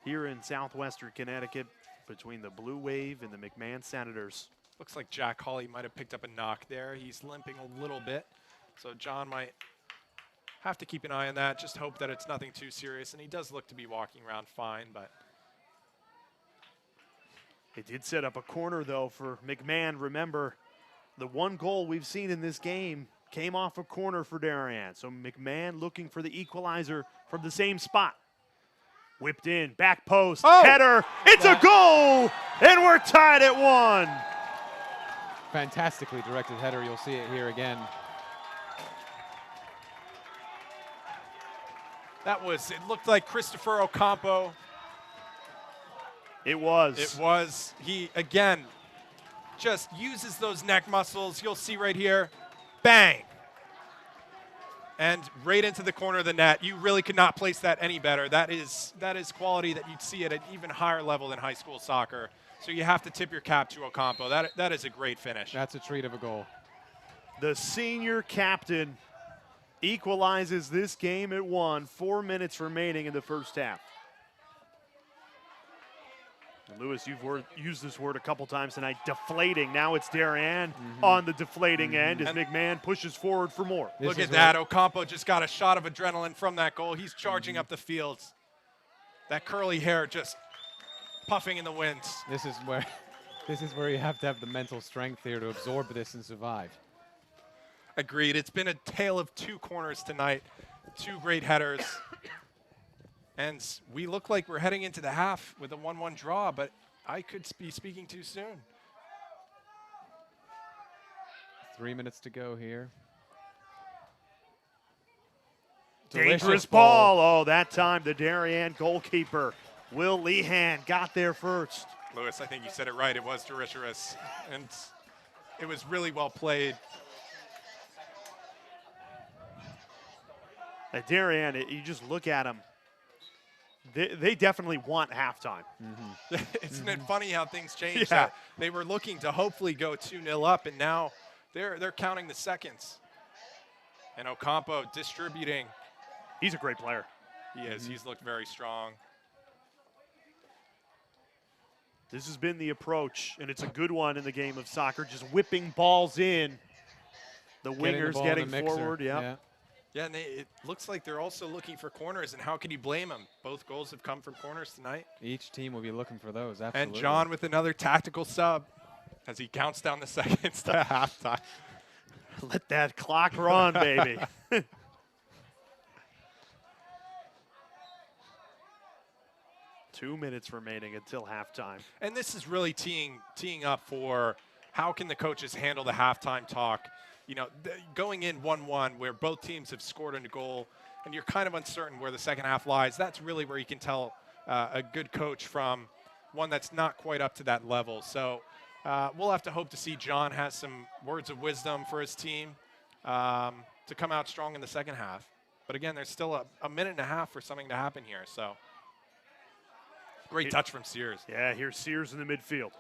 S2: here in southwestern Connecticut between the Blue Wave and the McMahon Senators.
S3: Looks like Jack Hawley might have picked up a knock there. He's limping a little bit, so John might have to keep an eye on that. Just hope that it's nothing too serious, and he does look to be walking around fine, but
S2: It did set up a corner, though, for McMahon. Remember, the one goal we've seen in this game came off a corner for Darien. So McMahon looking for the equalizer from the same spot. Whipped in, back post, header. It's a goal, and we're tied at 1.
S1: Fantastically directed header. You'll see it here again.
S3: it looked like Christopher Ocampo.
S2: It was.
S3: It was. He, again, just uses those neck muscles. You'll see right here. Bang. And right into the corner of the net. You really could not place that any better. That is quality that you'd see at an even higher level than high school soccer. So you have to tip your cap to Ocampo. That is a great finish.
S1: That's a treat of a goal.
S2: The senior captain equalizes this game at 1. 4 minutes remaining in the first half. And Lewis, you've used this word a couple times tonight, deflating. Now it's Darien on the deflating end as McMahon pushes forward for more.
S3: Look at that. Ocampo just got a shot of adrenaline from that goal. He's charging up the field. That curly hair just puffing in the wind.
S1: This is where you have to have the mental strength here to absorb this and survive.
S3: Agreed. It's been a tale of 2 corners tonight. 2 great headers. And we look like we're heading into the half with a 1-1 draw, but I could be speaking too soon.
S1: 3 minutes to go here.
S2: Dangerous
S1: Delicious
S2: ball. Oh, that time the Darien goalkeeper, Will Lehan, got there first.
S3: Lewis, I think you said it right. It was delicious. And it was really well played.
S2: At Darien, you just look at them. They definitely want halftime.
S3: Isn't it funny how things change?
S2: Yeah.
S3: They were looking to hopefully go 2-0 up, and now they're counting the seconds. And Ocampo distributing.
S2: He's a great player.
S3: He is. He's looked very strong.
S2: This has been the approach, and it's a good one in the game of soccer, just whipping balls in. The wingers
S1: ball in
S2: getting
S1: the mixer.
S2: forward.
S1: Yeah.
S3: Yeah, and it looks like they're also looking for corners, and how can you blame them? Both goals have come from corners tonight.
S1: Each team will be looking for those, absolutely.
S3: And John with another tactical sub as he counts down the seconds to halftime.
S2: Let that clock run, baby. 2 minutes remaining until halftime.
S3: And this is really teeing up for how can the coaches handle the halftime talk. You know, going in 1-1 where both teams have scored a goal and you're kind of uncertain where the second half lies, that's really where you can tell a good coach from one that's not quite up to that level. So we'll have to hope to see John has some words of wisdom for his team to come out strong in the second half. But again, there's still a minute and a half for something to happen here. So great touch from Sears.
S2: Yeah, here's Sears in the midfield.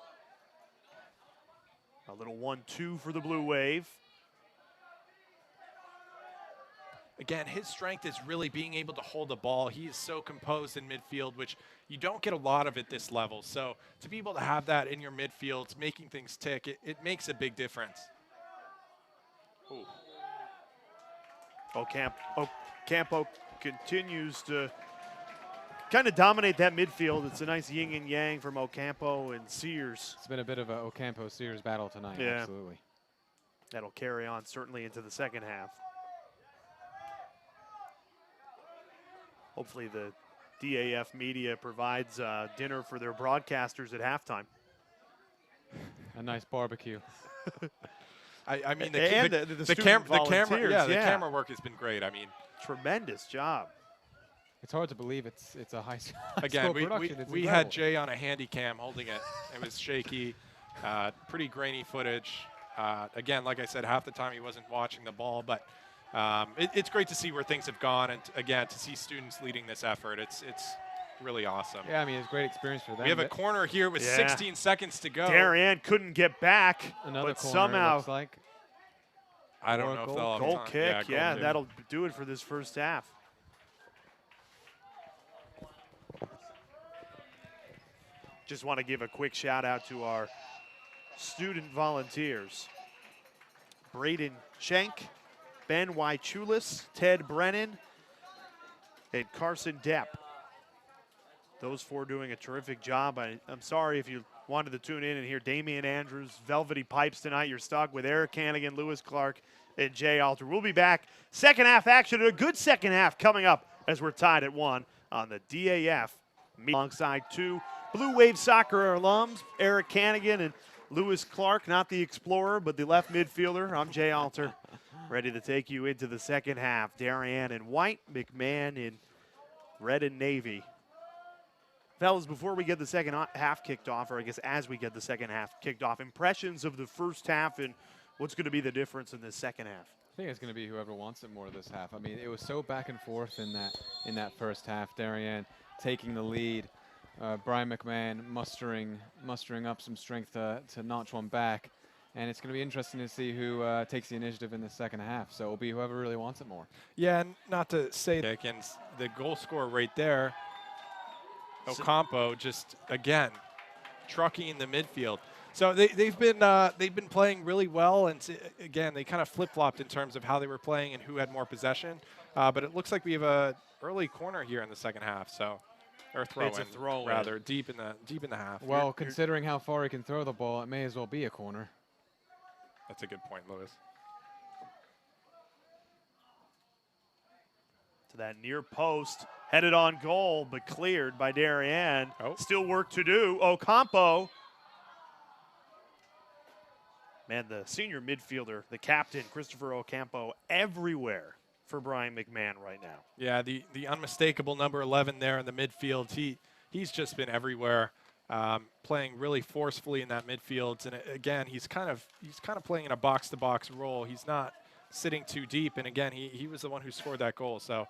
S2: A little 1-2 for the Blue Wave.
S3: Again, his strength is really being able to hold the ball. He is so composed in midfield, which you don't get a lot of at this level. So to be able to have that in your midfield, making things tick, it makes a big difference. Ooh.
S2: Ocampo continues to kind of dominate that midfield. It's a nice yin and yang from Ocampo and Sears.
S1: It's been a bit of a Ocampo-Sears battle tonight,
S2: Yeah.
S1: absolutely.
S2: That'll carry on certainly into the second half. Hopefully the DAF Media provides dinner for their broadcasters at halftime.
S1: A nice barbecue.
S3: I mean,
S2: the
S3: camera work has been great. I mean,
S2: tremendous job.
S1: It's hard to believe it's a high school
S3: again,
S1: production. It's
S3: we had Jay on a handy cam holding it. It was shaky, pretty grainy footage. Again, like I said, half the time he wasn't watching the ball, but it's great to see where things have gone, and again, to see students leading this effort, it's really awesome.
S1: Yeah, I mean, it's a great experience for them.
S3: We have a corner here with 16 seconds to go.
S2: Darien couldn't get back,
S1: Another
S2: but
S1: corner,
S2: somehow
S1: looks like.
S3: I don't know if they'll have
S2: goal
S3: time.
S2: kick. Yeah,
S3: goal
S2: that'll do it for this first half. Just want to give a quick shout out to our student volunteers. Braden Schenk, Ben Wychulis, Ted Brennan, and Carson Depp. Those four doing a terrific job. I'm sorry if you wanted to tune in and hear Damian Andrews, Velvety Pipes tonight. You're stuck with Eric Hannigan, Lewis Clark, and Jay Alter. We'll be back. Second half action, a good second half coming up as we're tied at 1 on the DAF. Alongside two Blue Wave Soccer alums, Eric Hannigan and Lewis Clark, not the explorer, but the left midfielder. I'm Jay Alter, ready to take you into the second half. Darien in white, McMahon in red and navy. Fellas, before we get the second half kicked off, or I guess as we get the second half kicked off, impressions of the first half and what's going to be the difference in the second half?
S1: I think it's going to be whoever wants it more this half. I mean, it was so back and forth in that first half. Darien taking the lead. Brien McMahon mustering up some strength to notch one back. And it's going to be interesting to see who takes the initiative in the second half. So it'll be whoever really wants it more.
S3: Yeah, and not to say that, and the goal scorer right there, Ocampo, just again trucking in the midfield. So they've been playing really well, and again they kind of flip-flopped in terms of how they were playing and who had more possession. But it looks like we have a early corner here in the second half. So or throw
S2: it's
S3: in,
S2: a throw
S3: rather deep in the half.
S1: Well, considering how far he can throw the ball, it may as well be a corner.
S3: That's a good point, Lewis.
S2: To that near post, headed on goal, but cleared by Darien.
S3: Oh.
S2: Still work to do. Ocampo. Man, the senior midfielder, the captain, Christopher Ocampo, everywhere for Brien McMahon right now.
S3: Yeah, the unmistakable number 11 there in the midfield. He's just been everywhere, playing really forcefully in that midfield. And again, he's kind of playing in a box-to-box role. He's not sitting too deep. And again, he was the one who scored that goal. So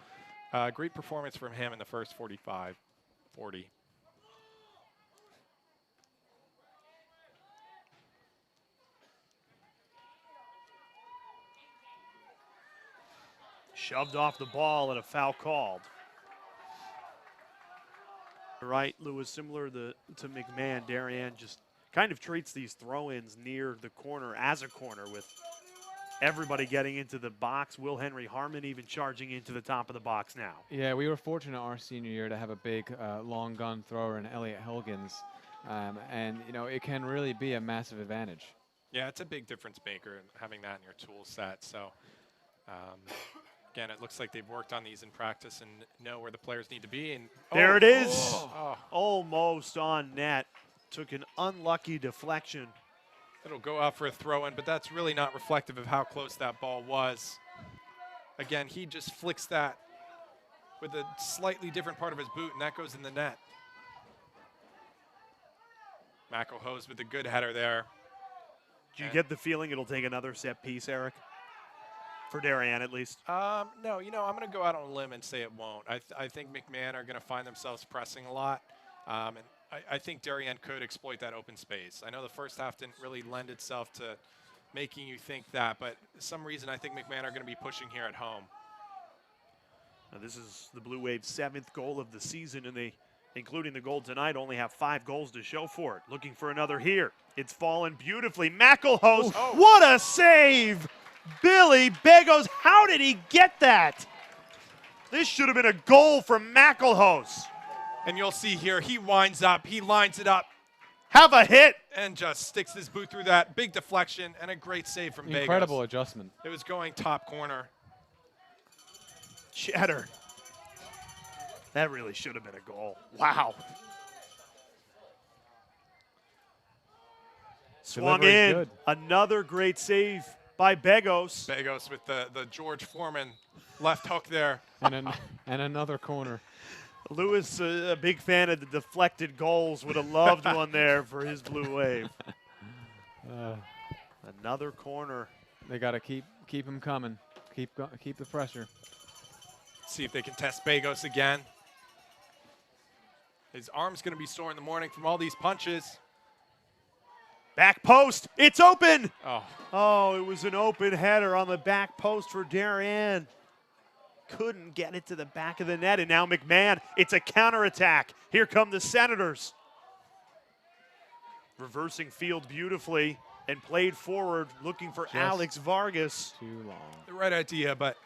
S3: great performance from him in the first 45, 40.
S2: Shoved off the ball and a foul called. Right, Lewis, similar to McMahon, Darien just kind of treats these throw-ins near the corner as a corner with everybody getting into the box. Will Henry Harmon even charging into the top of the box now.
S1: Yeah, we were fortunate our senior year to have a big long gun thrower in Elliot Helgens. And, you know, it can really be a massive advantage.
S3: Yeah, it's a big difference maker having that in your tool set. So, again, it looks like they've worked on these in practice and know where the players need to be. And
S2: there it is.
S3: Oh.
S2: Almost on net. Took an unlucky deflection.
S3: It'll go out for a throw-in, but that's really not reflective of how close that ball was. Again, he just flicks that with a slightly different part of his boot, and that goes in the net. McElhose with a good header there.
S2: Do you get the feeling it'll take another set piece, Eric? For Darien, at least.
S3: No, I'm going to go out on a limb and say it won't. I think McMahon are going to find themselves pressing a lot. And I think Darien could exploit that open space. I know the first half didn't really lend itself to making you think that, but for some reason I think McMahon are going to be pushing here at home.
S2: Now this is the Blue Waves' 7th goal of the season, and they, including the goal tonight, only have 5 goals to show for it. Looking for another here. It's fallen beautifully. McElhose, what a save! Billy Begos, how did he get that? This should have been a goal from McElhose.
S3: And you'll see here, he winds up, he lines it up.
S2: Have a hit.
S3: And just sticks his boot through that. Big deflection and a great save from Begos.
S1: Incredible adjustment.
S3: It was going top corner.
S2: Cheddar. That really should have been a goal. Wow. Swung in. Good. Another great save by Begos.
S3: Begos with the George Foreman left hook there.
S1: And another corner.
S2: Lewis, a big fan of the deflected goals, would have loved one there for his Blue Wave. Another corner.
S1: They got to keep him coming. Keep the pressure.
S3: See if they can test Begos again. His arm's going to be sore in the morning from all these punches.
S2: Back post. It's open.
S3: Oh,
S2: it was an open header on the back post for Darien. Couldn't get it to the back of the net, and now McMahon, it's a counterattack. Here come the Senators. Reversing field beautifully and played forward, looking for Alex Vargas.
S1: Too long.
S3: The right idea, but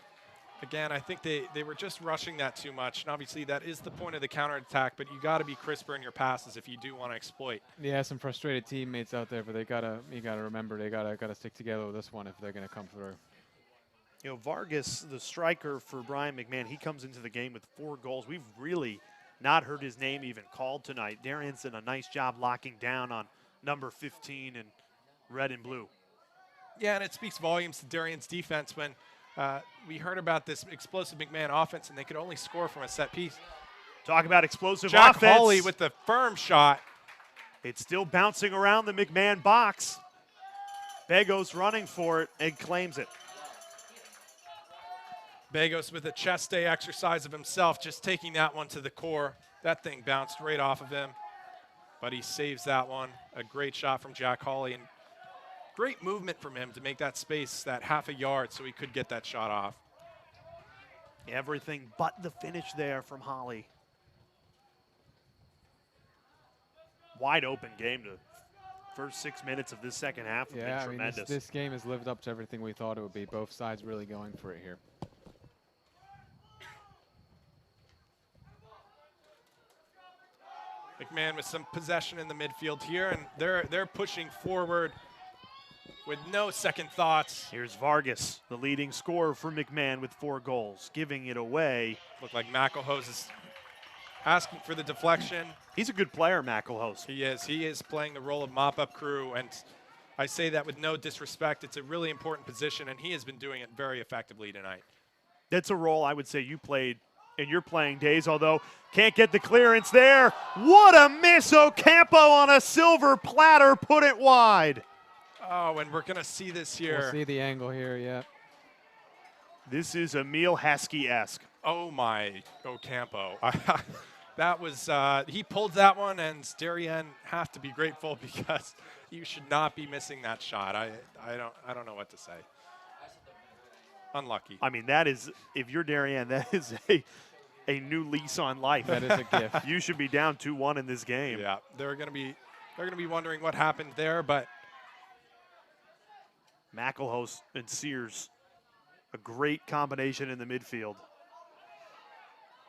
S3: again, I think they were just rushing that too much, and obviously that is the point of the counterattack, but you got to be crisper in your passes if you do want to exploit.
S1: Yeah, some frustrated teammates out there, but you got to remember they got to stick together with this one if they're going to come through.
S2: You know, Vargas, the striker for Brien McMahon, he comes into the game with 4 goals. We've really not heard his name even called tonight. Darien's done a nice job locking down on number 15 in red and blue.
S3: Yeah, and it speaks volumes to Darien's defense when we heard about this explosive McMahon offense, and they could only score from a set piece.
S2: Talk about explosive
S3: Jack
S2: offense.
S3: Hawley with the firm shot.
S2: It's still bouncing around the McMahon box. Begos running for it and claims it.
S3: Begos with a chest day exercise of himself, just taking that one to the core. That thing bounced right off of him, but he saves that one. A great shot from Jack Hawley, and great movement from him to make that space, that half a yard, so he could get that shot off.
S2: Everything but the finish there from Hawley. Wide open game. The first 6 minutes of this second half have been tremendous.
S1: This game has lived up to everything we thought it would be. Both sides really going for it here.
S3: McMahon with some possession in the midfield here, and they're pushing forward with no second thoughts.
S2: Here's Vargas, the leading scorer for McMahon with 4 goals, giving it away.
S3: Looked like McElhose is asking for the deflection.
S2: He's a good player, McElhose.
S3: He is. He is playing the role of mop-up crew, and I say that with no disrespect. It's a really important position, and he has been doing it very effectively tonight.
S2: That's a role I would say you played in your playing days, although can't get the clearance there. What a miss. Ocampo on a silver platter, put it wide.
S3: Oh, and we're going to see this here.
S1: We'll see the angle here, yeah.
S2: This is Emil Heskey-esque.
S3: Oh, my Ocampo. That was, he pulled that one, and Darien have to be grateful because you should not be missing that shot. I don't know what to say. Unlucky.
S2: I mean, that is, if you're Darien, that is a new lease on life.
S1: That is a gift.
S2: You should be down 2-1 in this game.
S3: Yeah, they're going to be wondering what happened there, but
S2: McElhose and Sears, a great combination in the midfield.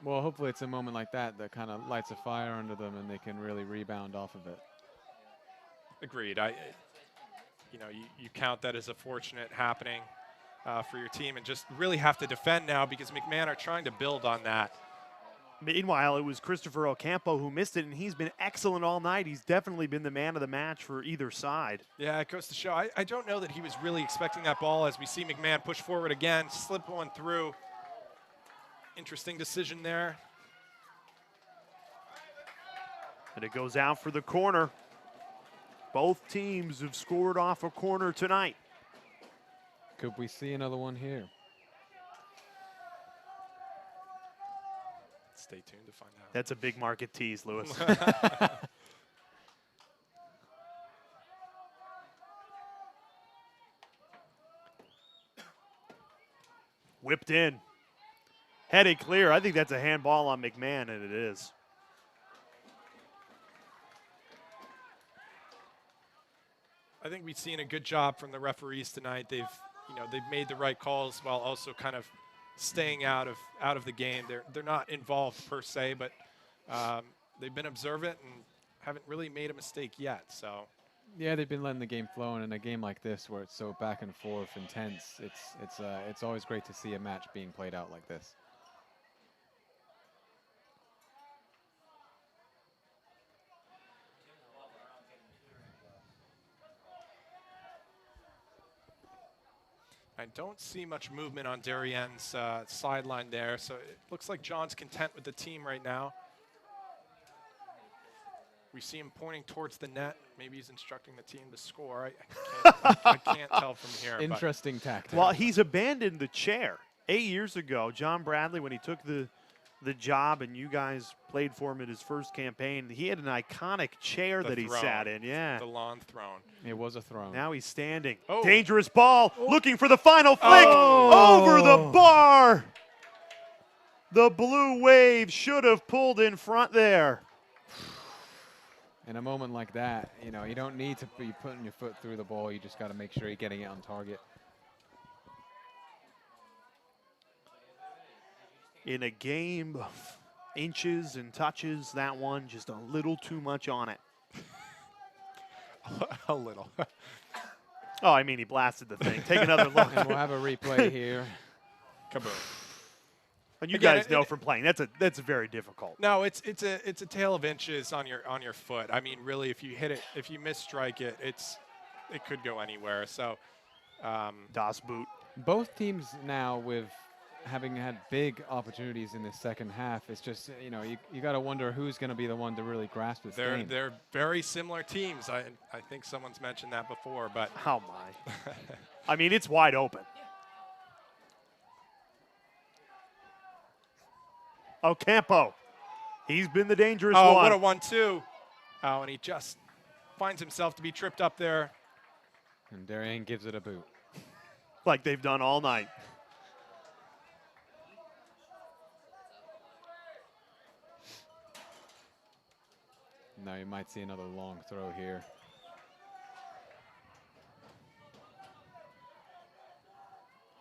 S1: Well, hopefully it's a moment like that that kind of lights a fire under them and they can really rebound off of it.
S3: Agreed. you know, you count that as a fortunate happening for your team, and just really have to defend now because McMahon are trying to build on that.
S2: Meanwhile, it was Christopher Ocampo who missed it, and he's been excellent all night. He's definitely been the man of the match for either side.
S3: Yeah, it goes to show. I don't know that he was really expecting that ball as we see McMahon push forward again, slip one through. Interesting decision there.
S2: And it goes out for the corner. Both teams have scored off a corner tonight.
S1: Could we see another one here?
S3: Stay tuned to find out.
S2: That's a big market tease, Lewis. Whipped in. Headed clear. I think that's a handball on McMahon, and it is.
S3: I think we've seen a good job from the referees tonight. They've made the right calls while also kind of staying out of the game. They're not involved per se, but they've been observant and haven't really made a mistake yet. So
S1: yeah, they've been letting the game flow, and in a game like this where it's so back and forth, intense, it's always great to see a match being played out like this.
S3: I don't see much movement on Darien's sideline there, so it looks like John's content with the team right now. We see him pointing towards the net. Maybe he's instructing the team to score. I can't tell from here.
S1: Interesting tactic.
S2: Well, he's abandoned the chair. 8 years ago, John Bradley, when he took the job and you guys played for him in his first campaign, he had an iconic chair that he sat in. Yeah.
S3: The lawn throne.
S1: It was a throne.
S2: Now he's standing.
S3: Oh.
S2: Dangerous ball, looking for the final flick over the bar. The Blue Wave should have pulled in front there.
S1: In a moment like that, you know, you don't need to be putting your foot through the ball. You just got to make sure you're getting it on target.
S2: In a game of inches and touches, that one just a little too much on it.
S3: A little.
S2: Oh, I mean, he blasted the thing. Take another look.
S1: And we'll have a replay here.
S3: Kaboom.
S2: And you
S3: Again,
S2: guys know from playing that's very difficult.
S3: No, it's a tale of inches on your foot. I mean, really, if you hit it, if you misstrike it, it could go anywhere. So,
S2: Das Boot.
S1: Both teams now, with having had big opportunities in the second half, it's just, you know, you got to wonder who's going to be the one to really grasp this game.
S3: They're very similar teams. I think someone's mentioned that before, but
S2: How my? I mean, it's wide open. Ocampo. He's been the dangerous one.
S3: oh, what a 1-2! Oh, and he just finds himself to be tripped up there.
S1: And Darien gives it a boot.
S2: Like they've done all night.
S1: Now you might see another long throw here.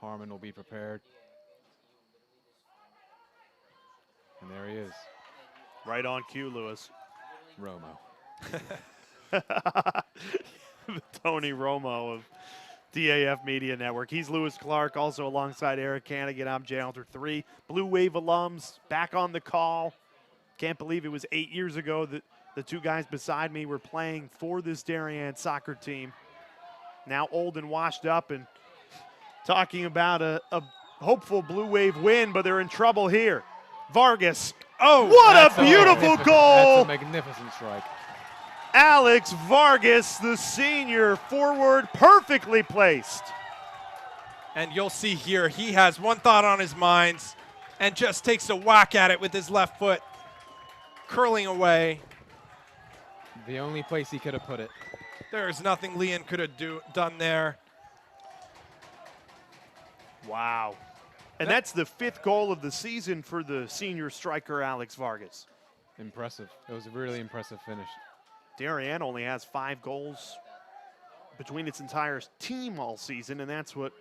S1: Harmon will be prepared. And there he is.
S2: Right on cue, Lewis.
S1: Romo.
S2: Tony Romo of DAF Media Network. He's Lewis Clark, also alongside Eric Hannigan. I'm Jay Alter 3. Blue Wave alums back on the call. Can't believe it was 8 years ago that the two guys beside me were playing for this Darien soccer team. Now old and washed up and talking about a hopeful Blue Wave win, but they're in trouble here. Vargas. Oh, what a beautiful goal!
S1: That's a magnificent strike.
S2: Alex Vargas, the senior forward, perfectly placed.
S3: And you'll see here, he has one thought on his mind and just takes a whack at it with his left foot, curling away.
S1: The only place he could have put it.
S3: There's nothing Leon could have done there.
S2: Wow. And that's the 5th goal of the season for the senior striker, Alex Vargas.
S1: Impressive. It was a really impressive finish.
S2: Darien only has 5 goals between its entire team all season, and that's what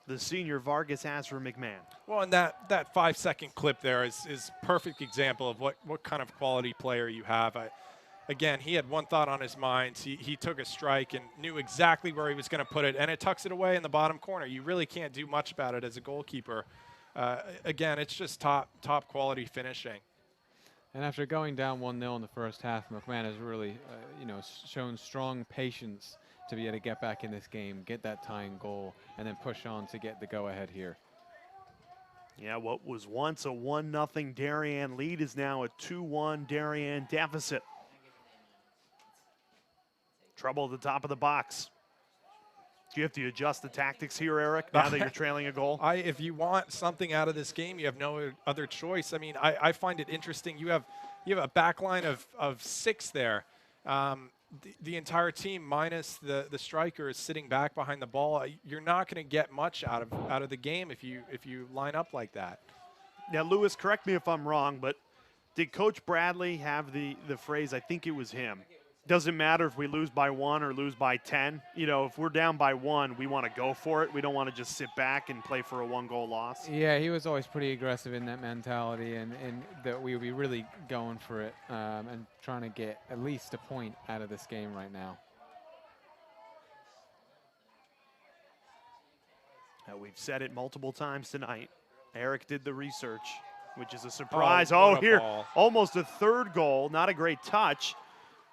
S2: the senior Vargas has for McMahon.
S3: Well, and that 5-second clip there is perfect example of what kind of quality player you have. again, he had one thought on his mind. He took a strike and knew exactly where he was going to put it, and it tucks it away in the bottom corner. You really can't do much about it as a goalkeeper. Again, it's just top quality finishing.
S1: And after going down 1-0 in the first half, McMahon has really, shown strong patience to be able to get back in this game, get that tying goal, and then push on to get the go-ahead here.
S2: Yeah, what was once a 1-0 Darien lead is now a 2-1 Darien deficit. Trouble at the top of the box. Do you have to adjust the tactics here, Eric, now that you're trailing a goal?
S3: If you want something out of this game, you have no other choice. I mean, I find it interesting. You have a back line of 6 there. The entire team minus the striker is sitting back behind the ball. You're not going to get much out of the game if you line up like that.
S2: Now, Lewis, correct me if I'm wrong, but did Coach Bradley have the phrase, I think it was him, doesn't matter if we lose by 1 or lose by 10. You know, if we're down by 1, we want to go for it. We don't want to just sit back and play for a 1-goal loss.
S1: Yeah, he was always pretty aggressive in that mentality, and that we would be really going for it and trying to get at least a point out of this game right now.
S2: We've said it multiple times tonight. Eric did the research, which is a surprise. Here,
S3: ball.
S2: Almost a 3rd goal. Not a great touch.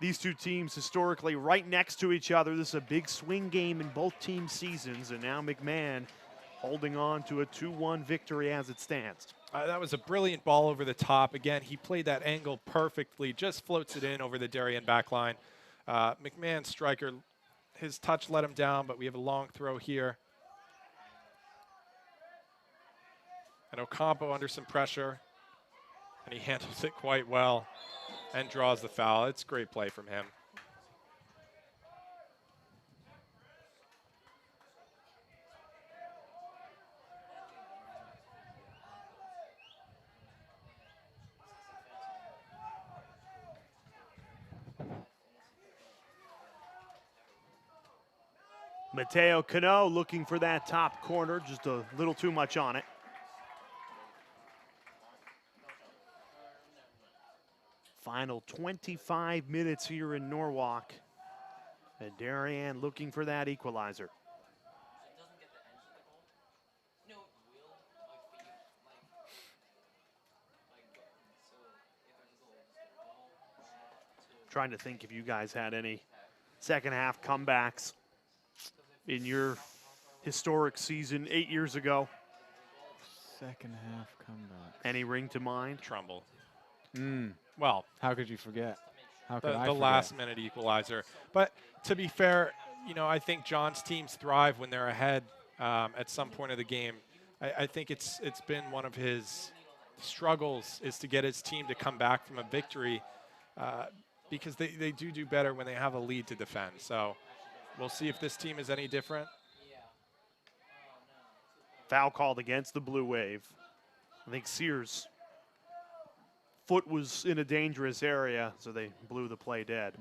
S2: These two teams historically right next to each other. This is a big swing game in both team seasons, and now McMahon holding on to a 2-1 victory as it stands.
S3: That was a brilliant ball over the top. Again, he played that angle perfectly, just floats it in over the Darien back line. McMahon striker, his touch let him down, but we have a long throw here. And Ocampo under some pressure, and he handles it quite well and draws the foul. It's great play from him.
S2: Mateo Cano looking for that top corner, just a little too much on it. Final 25 minutes here in Norwalk. And Darien looking for that equalizer. Trying to think if you guys had any second half comebacks in your historic season 8 years ago.
S1: Second half comeback.
S2: Any ring to mind?
S3: Trumbull.
S1: Mm.
S3: Well,
S1: How could you forget? How could I
S3: the
S1: forget?
S3: last-minute equalizer. But to be fair, I think John's teams thrive when they're ahead at some point of the game. I think it's been one of his struggles is to get his team to come back from a victory because they do better when they have a lead to defend. So we'll see if this team is any different.
S2: Foul called against the Blue Wave. I think Sears' foot was in a dangerous area, so they blew the play dead.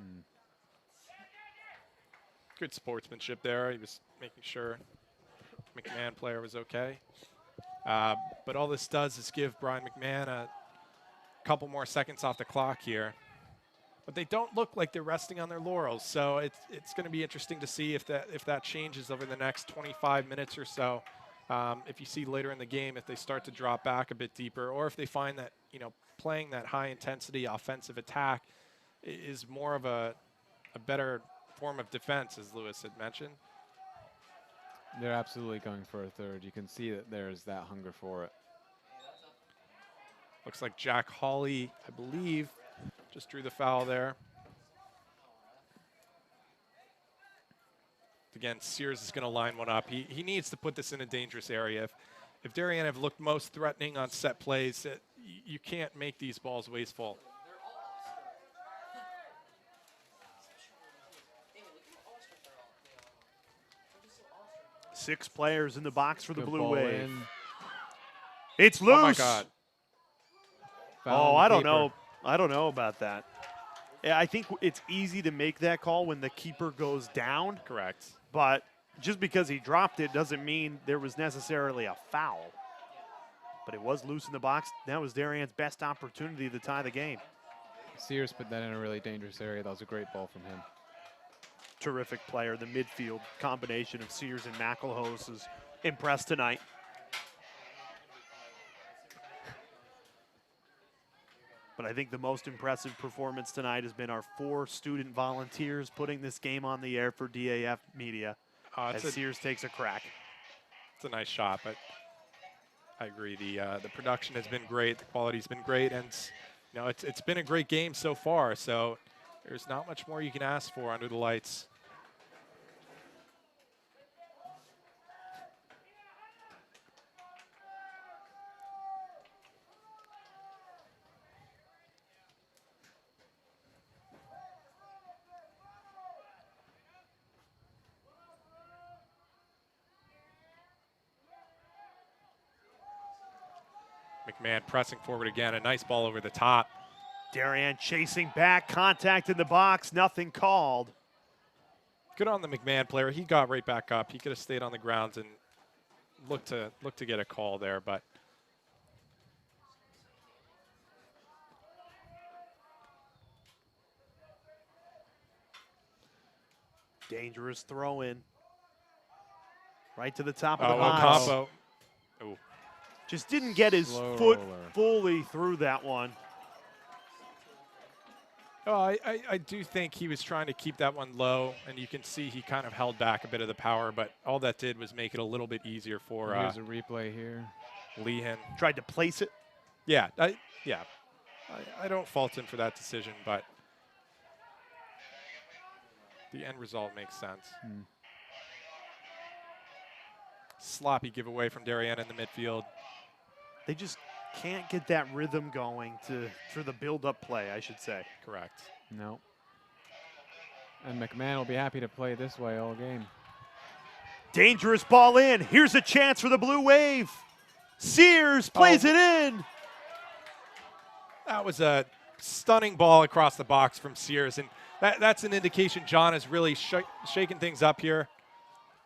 S3: Good sportsmanship there. He was making sure McMahon player was okay. But all this does is give Brien McMahon a couple more seconds off the clock here. But they don't look like they're resting on their laurels, so it's going to be interesting to see if that changes over the next 25 minutes or so. If you see later in the game, if they start to drop back a bit deeper, or if they find that playing that high-intensity offensive attack is more of a better form of defense, as Lewis had mentioned.
S1: They're absolutely going for a third. You can see that there's that hunger for it.
S3: Looks like Jack Hawley, I believe, just drew the foul there. Again, Sears is going to line one up. He needs to put this in a dangerous area. If Darien have looked most threatening on set plays, you can't make these balls wasteful.
S2: Six players in the box for the
S1: Good
S2: Blue
S1: ball
S2: Wave.
S1: in.
S2: It's loose.
S3: Oh my God.
S1: Foul
S2: Oh,
S1: on
S2: I
S1: the
S2: don't
S1: keeper.
S2: know. I don't know about that. Yeah, I think it's easy to make that call when the keeper goes down.
S3: Correct.
S2: But just because he dropped it doesn't mean there was necessarily a foul. But it was loose in the box. That was Darien's best opportunity to tie the game.
S1: Sears put that in a really dangerous area. That was a great ball from him.
S2: Terrific player. The midfield combination of Sears and McElhose is impressed tonight. But I think the most impressive performance tonight has been our 4 student volunteers putting this game on the air for DAF Media as Sears takes a crack.
S3: It's a nice shot, but I agree. The production has been great. The quality's been great, and you know it's been a great game so far. So there's not much more you can ask for under the lights. McMahon pressing forward again. A nice ball over the top.
S2: Darien chasing back, contact in the box, nothing called.
S3: Good on the McMahon player. He got right back up. He could have stayed on the grounds and looked to get a call there, but
S2: dangerous throw in. Right to the top of the box.
S3: Ocampo. Oh.
S2: Just didn't get his foot fully through that one.
S3: Oh, I do think he was trying to keep that one low, and you can see he kind of held back a bit of the power, but all that did was make it a little bit easier for
S1: Here's a replay here.
S3: Lehan.
S2: Tried to place it.
S3: Yeah, I don't fault him for that decision, but the end result makes sense. Sloppy giveaway from Darien in the midfield.
S2: They just can't get that rhythm going for the build-up play, I should say.
S3: Correct.
S1: No. And McMahon will be happy to play this way all game.
S2: Dangerous ball in. Here's a chance for the Blue Wave. Sears plays it in.
S3: That was a stunning ball across the box from Sears, and that's an indication John is really shaking things up here.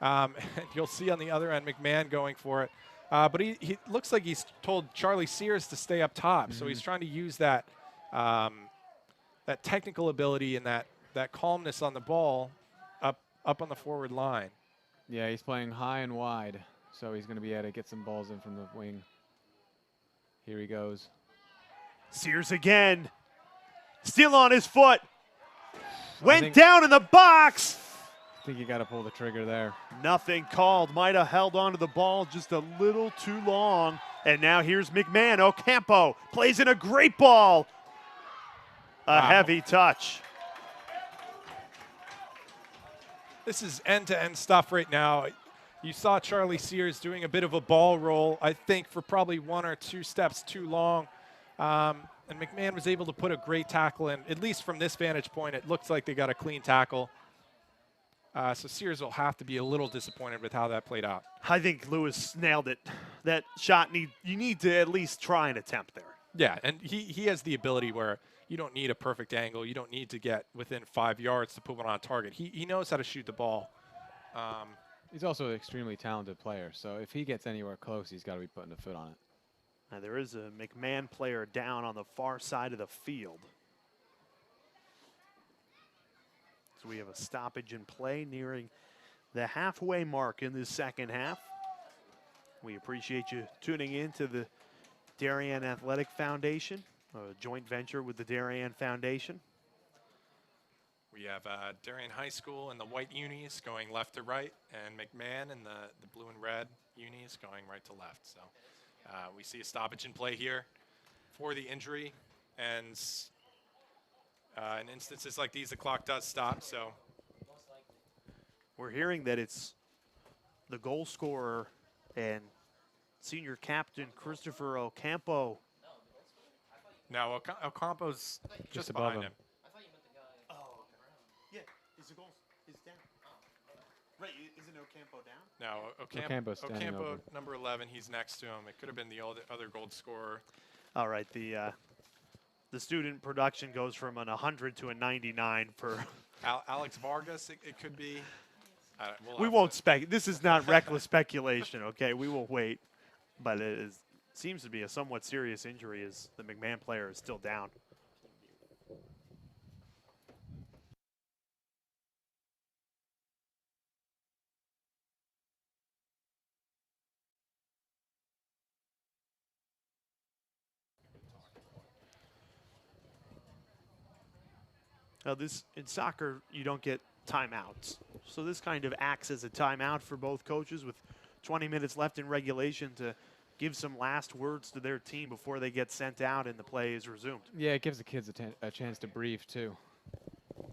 S3: And you'll see on the other end McMahon going for it. But he looks like he's told Charlie Sears to stay up top. So he's trying to use that that technical ability and that calmness on the ball up on the forward line.
S1: Yeah, he's playing high and wide, so he's going to be able to get some balls in from the wing. Here he goes.
S2: Sears again. Still on his foot. Went down in the box.
S1: I think you got to pull the trigger there.
S2: Nothing called. Might have held onto the ball just a little too long. And now here's McMahon. Ocampo plays in a great ball. A heavy touch.
S3: This is end-to-end stuff right now. You saw Charlie Sears doing a bit of a ball roll, I think, for probably 1 or 2 steps too long. And McMahon was able to put a great tackle in. At least from this vantage point, it looks like they got a clean tackle. So Sears will have to be a little disappointed with how that played out.
S2: I think Lewis nailed it. That shot, you need to at least try and attempt there.
S3: Yeah, and he has the ability where you don't need a perfect angle. You don't need to get within 5 yards to put one on target. He knows how to shoot the ball.
S1: He's also an extremely talented player, so if he gets anywhere close, he's got to be putting a foot on it.
S2: Now there is a McMahon player down on the far side of the field. So we have a stoppage in play nearing the halfway mark in this second half. We appreciate you tuning in to the Darien Athletic Foundation, a joint venture with the Darien Foundation.
S3: We have Darien High School in the white unis going left to right, and McMahon in the blue and red unis going right to left. So we see a stoppage in play here for the injury, and in instances like these, the clock does stop. So
S2: we're hearing that it's the goal scorer and senior captain Christopher Ocampo.
S3: No, Ocampo's just
S1: above
S3: behind him.
S2: Yeah, is the goal is down? Right, isn't Ocampo down?
S3: No,
S1: Ocampo's standing
S3: Ocampo,
S1: over.
S3: number 11, he's next to him. It could have been the other goal scorer.
S2: All right, the student production goes from an 100 to a 99 for
S3: Alex Vargas, it could be.
S2: We won't spec. This is not reckless speculation, okay? We will wait. But it seems to be a somewhat serious injury as the McMahon player is still down. Now this, in soccer, you don't get timeouts. So this kind of acts as a timeout for both coaches with 20 minutes left in regulation to give some last words to their team before they get sent out and the play is resumed.
S1: Yeah, it gives the kids a chance to breathe too,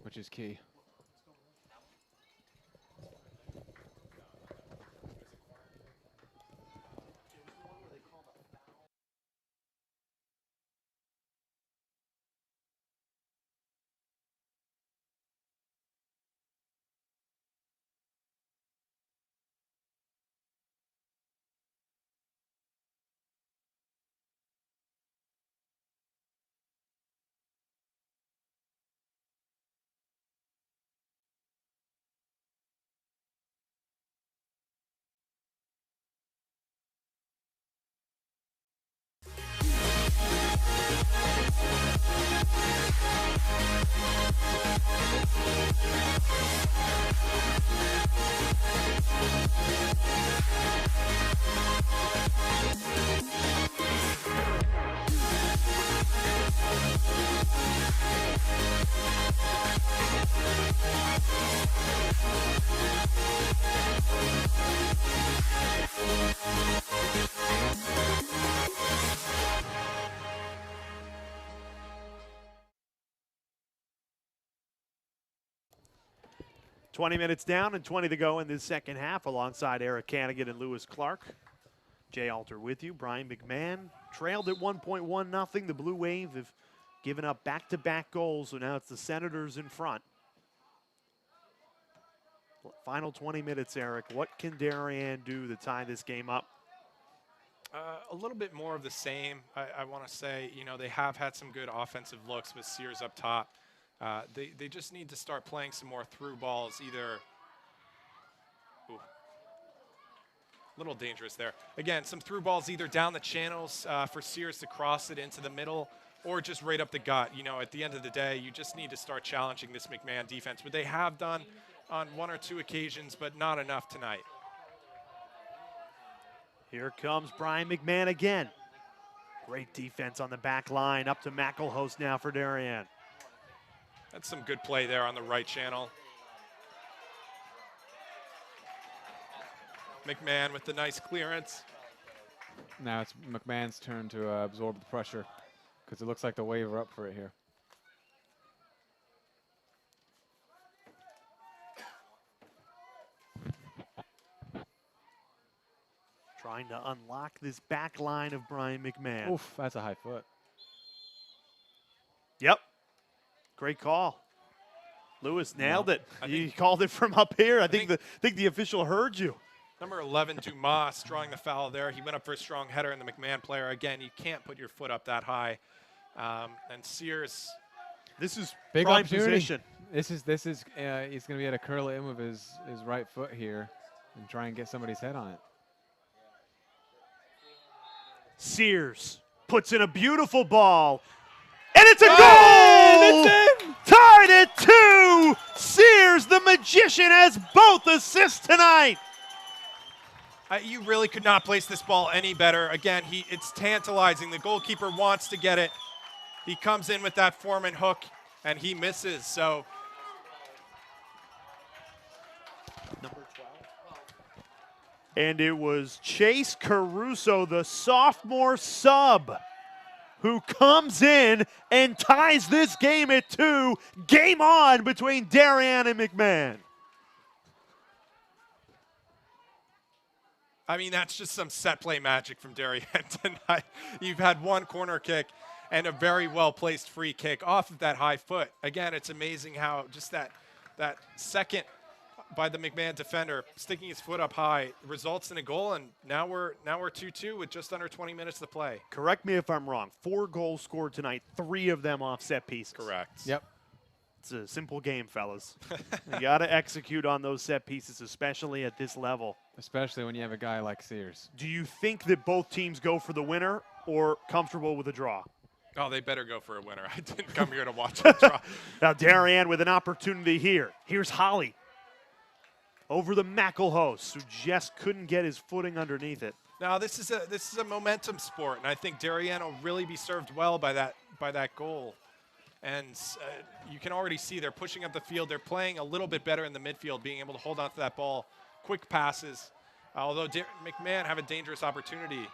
S1: which is key.
S2: "20 minutes down and 20 to go in this second half alongside Eric Cannigan and Lewis Clark. Jay Alter with you. Brian McMahon trailed at 1.1-0. The Blue Wave have given up back-to-back goals, so now it's the Senators in front. Final 20 minutes, Eric. What can Darien do to tie this game up?
S3: A little bit more of the same. I want to say, you know, they have had some good offensive looks with Sears up top. They just need to start playing some more through balls, either. Ooh, a little dangerous there. Again, some through balls either down the channels for Sears to cross it into the middle or just right up the gut. You know, at the end of the day, you just need to start challenging this McMahon defense, which they have done on one or two occasions, but not enough tonight.
S2: Here comes Brian McMahon again. Great defense on the back line. Up to McElhouse now for Darien.
S3: That's some good play there on the right channel. McMahon with the nice clearance.
S1: Now it's McMahon's turn to absorb the pressure because it looks like the Wave are up for it here.
S2: Trying to unlock this back line of Brian McMahon.
S1: Oof, that's a high foot.
S2: Yep. Great call. Lewis nailed it.
S3: I
S2: He
S3: think-
S2: called it from up here. I think the official heard you.
S3: Number 11, Dumas, drawing the foul there. He went up for a strong header, and the McMahon player, again, you can't put your foot up that high. And Sears.
S2: This is
S1: Big
S2: prime
S1: opportunity.
S2: position.
S1: This is he's going to be able to curl it in with his right foot here and try and get somebody's head on it.
S2: Sears puts in a beautiful ball. And it's a goal!
S1: It's in!
S2: Tied at 2. Sears, the magician, has both assists tonight.
S3: You really could not place this ball any better. Again, it's tantalizing. The goalkeeper wants to get it. He comes in with that Foreman hook, and he misses. So
S2: Number 12. And it was Chase Caruso, the sophomore sub, who comes in and ties this game at 2. Game on between Darien and McMahon.
S3: I mean, that's just some set play magic from Darien tonight. You've had one corner kick and a very well-placed free kick off of that high foot. Again, it's amazing how just that second by the McMahon defender sticking his foot up high results in a goal, and now we're 2-2 with just under 20 minutes to play.
S2: Correct me if I'm wrong. 4 goals scored tonight, 3 of them off set pieces.
S3: Correct.
S1: Yep.
S2: It's a simple game, fellas. You got to execute on those set pieces, especially at this level.
S1: Especially when you have a guy like Sears.
S2: Do you think that both teams go for the winner or comfortable with a draw?
S3: Oh, they better go for a winner. I didn't come here to watch them draw.
S2: Now Darien with an opportunity here. Here's Holly over the McElhouse, who just couldn't get his footing underneath it.
S3: Now this is a momentum sport, and I think Darien will really be served well by that goal. And you can already see they're pushing up the field. They're playing a little bit better in the midfield, being able to hold on to that ball. Quick passes. Although McMahon have a dangerous opportunity.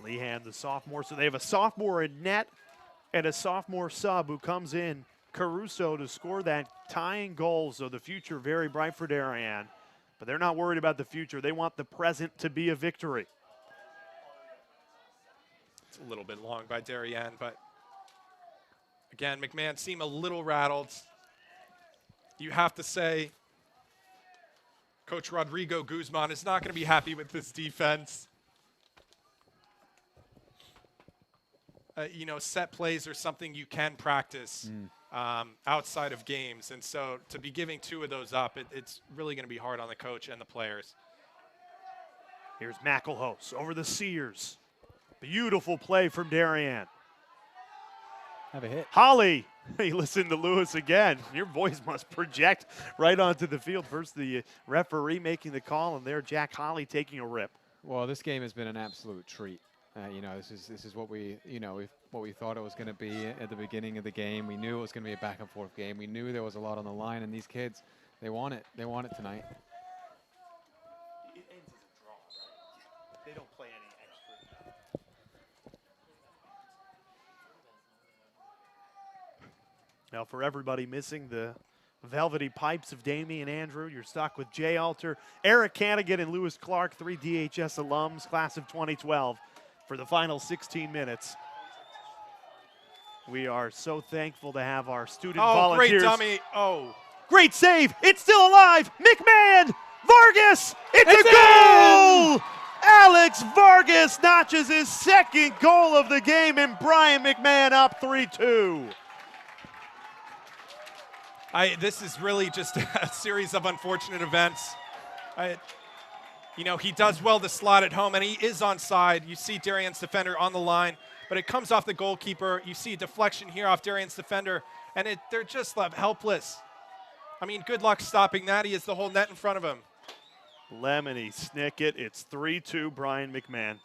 S2: Lehan, the sophomore. So they have a sophomore in net and a sophomore sub who comes in, Caruso, to score that tying goal. So the future very bright for Darien. But they're not worried about the future. They want the present to be a victory.
S3: It's a little bit long by Darien, but again, McMahon seemed a little rattled. You have to say, Coach Rodrigo Guzman is not going to be happy with this defense. You know, set plays are something you can practice outside of games. And so to be giving 2 of those up, it's really going to be hard on the coach and the players.
S2: Here's McElhose over the Sears. Beautiful play from Darien.
S1: Have a hit.
S2: Holly, hey, listen to Lewis again. Your voice must project right onto the field. First the referee making the call, and there Jack Holly taking a rip.
S1: Well, this game has been an absolute treat. You know, this is what we what we thought it was going to be at the beginning of the game. We knew it was going to be a back and forth game. We knew there was a lot on the line, and these kids, they want it. They want it tonight.
S2: It ends as a draw, right? They don't play any extra. Now, for everybody missing the velvety pipes of Damian Andrew, you're stuck with Jay Alter, Eric Cannigan, and Lewis Clark, 3 DHS alums, class of 2012, for the final 16 minutes. We are so thankful to have our student volunteers.
S3: Oh, great dummy. Oh.
S2: Great save. It's still alive. McMahon. Vargas. It's a goal. In! Alex Vargas notches his 2nd goal of the game, and Brien McMahon up 3-2.
S3: This is really just a series of unfortunate events. You know, he does well to slot it home, and he is onside. You see Darien's defender on the line, but it comes off the goalkeeper. You see a deflection here off Darien's defender, and they're just left helpless. I mean, good luck stopping that. He has the whole net in front of him.
S2: Lemony Snicket. It's 3-2 Brien McMahon.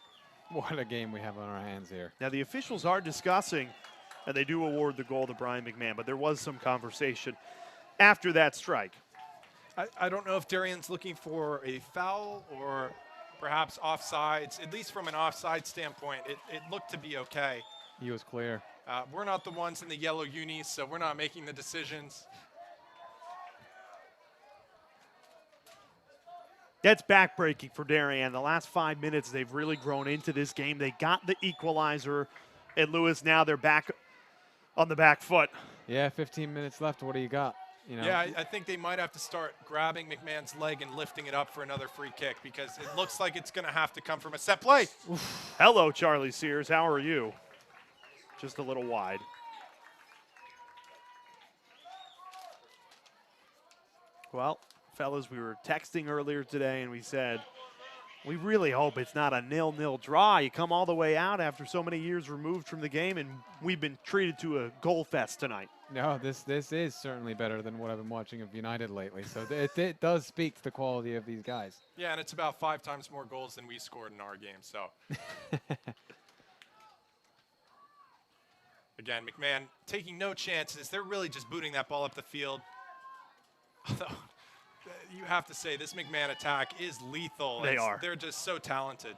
S1: What a game we have on our hands here.
S2: Now, the officials are discussing, and they do award the goal to Brien McMahon, but there was some conversation after that strike.
S3: I don't know if Darien's looking for a foul or perhaps offsides. At least from an offside standpoint, it looked to be okay.
S1: He was clear.
S3: We're not the ones in the yellow unis, so we're not making the decisions.
S2: That's backbreaking for Darien. The last 5 minutes, they've really grown into this game. They got the equalizer at Lewis. Now they're back on the back foot.
S1: Yeah, 15 minutes left. What do you got? You know?
S3: Yeah, I think they might have to start grabbing McMahon's leg and lifting it up for another free kick, because it looks like it's going to have to come from a set play.
S2: Oof. Hello, Charlie Sears. How are you? Just a little wide. Well, fellas, we were texting earlier today, and we said, we really hope it's not a 0-0 draw. You come all the way out after so many years removed from the game, and we've been treated to a goal fest tonight.
S1: No, this is certainly better than what I've been watching of United lately. So it does speak to the quality of these guys.
S3: Yeah, and it's about 5 times more goals than we scored in our game. So, again, McMahon taking no chances. They're really just booting that ball up the field. Although, you have to say, this McMahon attack is lethal.
S2: They are.
S3: They're just so talented.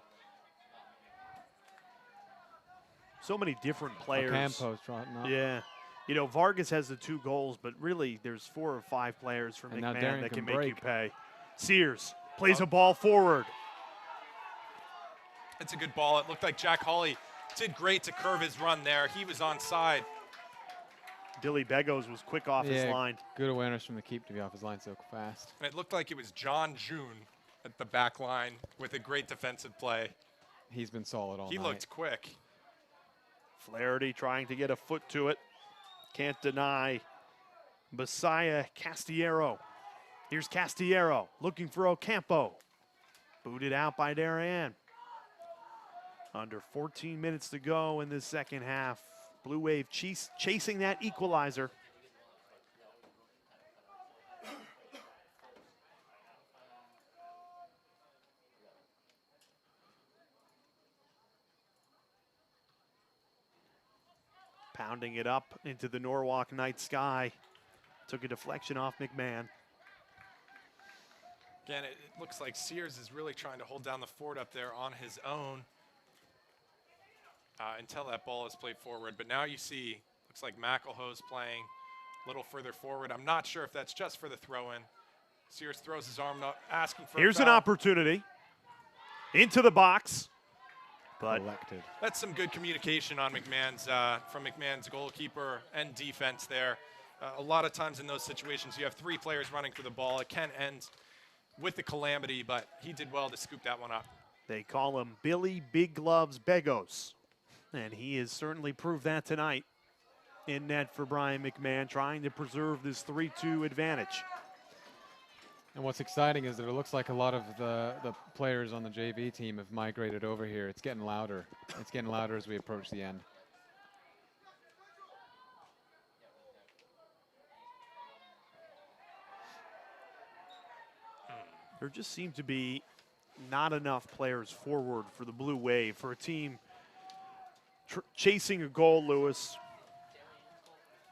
S2: So many different players.
S1: Campo's trotting up.
S2: Yeah. You know, Vargas has the 2 goals, but really there's 4 or 5 players from McMahon that can make you pay. Sears plays a ball forward.
S3: It's a good ball. It looked like Jack Hawley did great to curve his run there. He was onside.
S2: Dilly Begos was quick off his line.
S1: Good awareness from the keep to be off his line so fast.
S3: And it looked like it was John June at the back line with a great defensive play.
S1: He's been solid all night.
S3: He looked quick.
S2: Flaherty trying to get a foot to it. Can't deny Messiah Castillero. Here's Castillero looking for Ocampo. Booted out by Darien. Under 14 minutes to go in this second half. Blue Wave chasing that equalizer. Pounding it up into the Norwalk night sky. Took a deflection off McMahon.
S3: Again, it looks like Sears is really trying to hold down the fort up there on his own until that ball is played forward. But now you see, looks like McElhoe's playing a little further forward. I'm not sure if that's just for the throw-in. Sears throws his arm up, asking for
S2: Here's
S3: a
S2: an
S3: foul.
S2: opportunity. Into the box. But
S1: Collected.
S3: That's some good communication on McMahon's from McMahon's goalkeeper and defense there. A lot of times in those situations, you have 3 players running for the ball. It can end with the calamity, but he did well to scoop that one up.
S2: they call him Billy Big Gloves Begos. And he has certainly proved that tonight in net for Brian McMahon, trying to preserve this 3-2 advantage.
S1: And what's exciting is that it looks like a lot of the players on the JV team have migrated over here. It's getting louder. It's getting louder as we approach the end.
S2: There just seem to be not enough players forward for the Blue Wave, for a team chasing a goal, Lewis.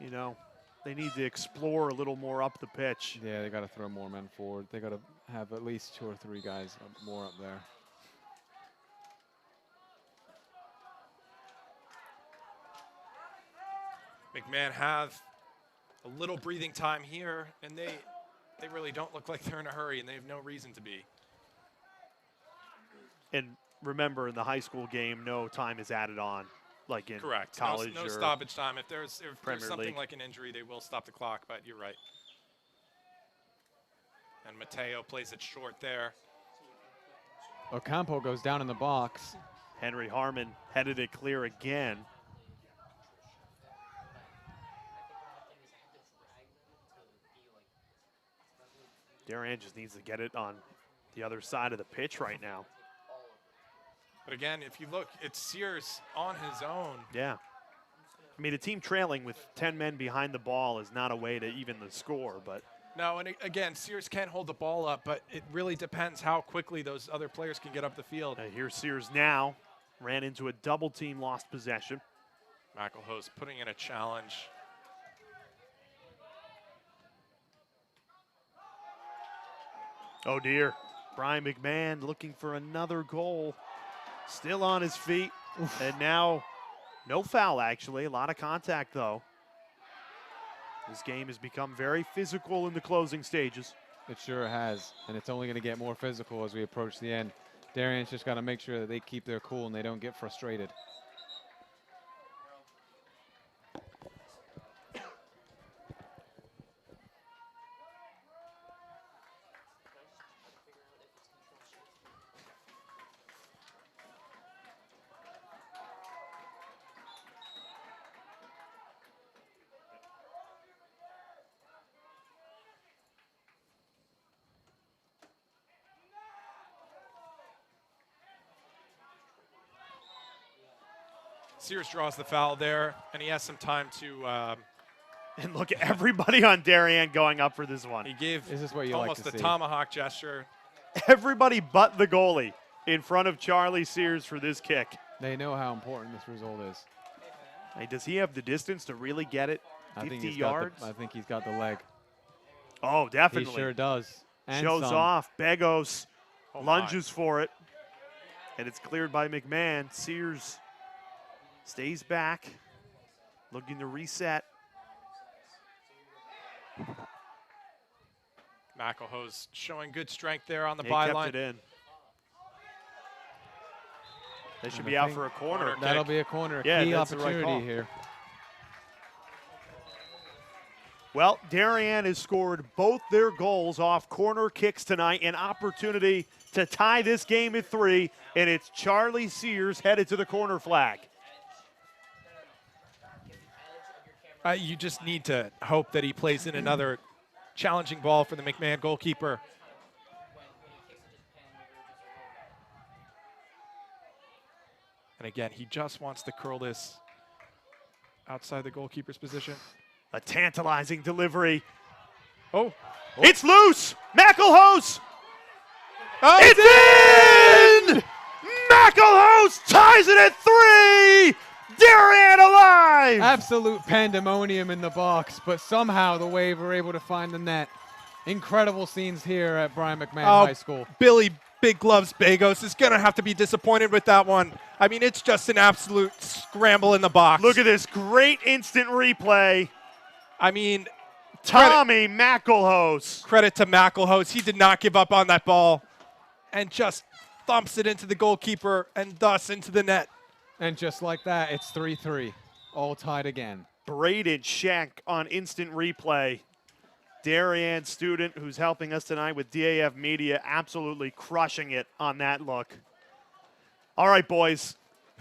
S2: You know, they need to explore a little more up the pitch.
S1: Yeah, they got to throw more men forward. They got to have at least 2 or 3 guys more up there.
S3: McMahon have a little breathing time here, and they really don't look like they're in a hurry, and they have no reason to be.
S2: And remember, in the high school game, no time is added on, like in
S3: Correct.
S2: college
S3: No
S2: or
S3: stoppage time. If there's
S2: Premier
S3: something
S2: League.
S3: like an injury, they will stop the clock, but you're right. And Mateo plays it short there.
S1: Ocampo goes down in the box.
S2: Henry Harmon headed it clear again. Darien just needs to get it on the other side of the pitch right now.
S3: But again, if you look, it's Sears on his own.
S2: Yeah. I mean, a team trailing with 10 men behind the ball is not a way to even the score, but
S3: No, and again, Sears can hold the ball up, but it really depends how quickly those other players can get up the field.
S2: here's Sears now. Ran into a double team, lost possession.
S3: McElhoe's putting in a challenge.
S2: Oh dear. Brian McMahon looking for another goal. Still on his feet. And now no foul, actually. A lot of contact, though. This game has become very physical in the closing stages.
S1: It sure has, and it's only going to get more physical as we approach the end. Darien's just got to make sure that they keep their cool and they don't get frustrated.
S3: Sears draws the foul there, and he has some time to.
S2: And look at everybody on Darien going up for this one.
S3: He gave
S1: This is what you like
S3: almost
S1: to
S3: a
S1: see.
S3: tomahawk gesture.
S2: Everybody but the goalie in front of Charlie Sears for this kick.
S1: They know how important this result is.
S2: Hey, does he have the distance to really get it?
S1: I
S2: 50
S1: think
S2: yards?
S1: I think he's got the leg.
S2: Oh, definitely.
S1: He sure does. And
S2: Shows
S1: some.
S2: off. Begos
S3: Oh my.
S2: lunges for it. And it's cleared by McMahon. Sears stays back, looking to reset.
S3: McElhoe's showing good strength there on the
S2: He
S3: byline.
S2: kept it in. They should
S1: And
S2: be
S1: I
S2: out
S1: think
S2: for a corner.
S1: That'll be a corner.
S2: Yeah,
S1: Key
S2: that's the right
S1: opportunity
S2: call.
S1: here.
S2: Well, Darien has scored both their goals off corner kicks tonight, an opportunity to tie this game at 3, and it's Charlie Sears headed to the corner flag.
S3: You just need to hope that he plays in another challenging ball for the McMahon goalkeeper. And again, he just wants to curl this outside the goalkeeper's position.
S2: A tantalizing delivery.
S3: Oh,
S2: It's loose! McElhoe!
S3: oh
S2: It's in! McElhoe ties it at 3! Darien alive!
S1: Absolute pandemonium in the box, but somehow the Wave were able to find the net. Incredible scenes here at Brien McMahon High School.
S3: Billy Big Gloves Bagos is going to have to be disappointed with that one. I mean, it's just an absolute scramble in the box.
S2: Look at this great instant replay.
S3: I mean,
S2: Tommy McElhose.
S3: Credit to McElhose. He did not give up on that ball and just thumps it into the goalkeeper and thus into the net.
S1: And just like that, it's 3-3, all tied again.
S2: Braden Scheck on instant replay. Darien student who's helping us tonight with DAF Media, absolutely crushing it on that look. All right, boys,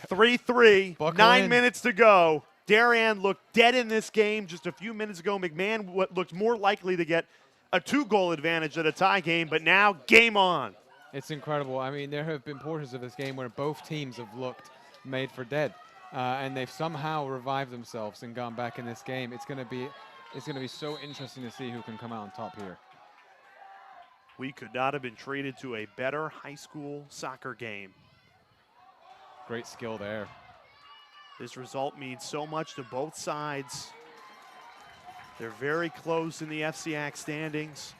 S2: 3-3,
S1: Buckle
S2: 9
S1: in.
S2: minutes to go. Darien looked dead in this game just a few minutes ago. McMahon looked more likely to get a 2-goal advantage at a tie game, but now game on.
S1: It's incredible. I mean, there have been portions of this game where both teams have looked made for dead, and they've somehow revived themselves and gone back in this game. It's going to be so interesting to see who can come out on top here.
S2: We could not have been treated to a better high school soccer game.
S1: Great skill there.
S2: This result means so much to both sides. They're very close in the FCAC standings.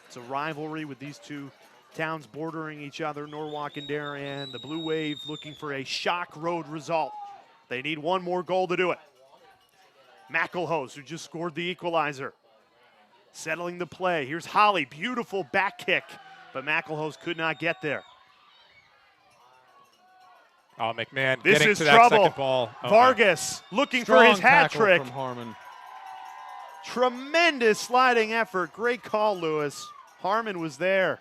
S2: It's a rivalry with these two towns bordering each other, Norwalk and Darien. The Blue Wave looking for a shock road result. They need one more goal to do it. McElhose, who just scored the equalizer, settling the play. Here's Holly, beautiful back kick, but McElhose could not get there.
S3: Oh, McMahon
S2: This
S3: getting
S2: is
S3: to that
S2: trouble.
S3: second ball.
S2: Vargas looking for
S1: Strong
S2: his hat
S1: tackle
S2: trick.
S1: from Harmon.
S2: Tremendous sliding effort. Great call, Lewis. Harmon was there.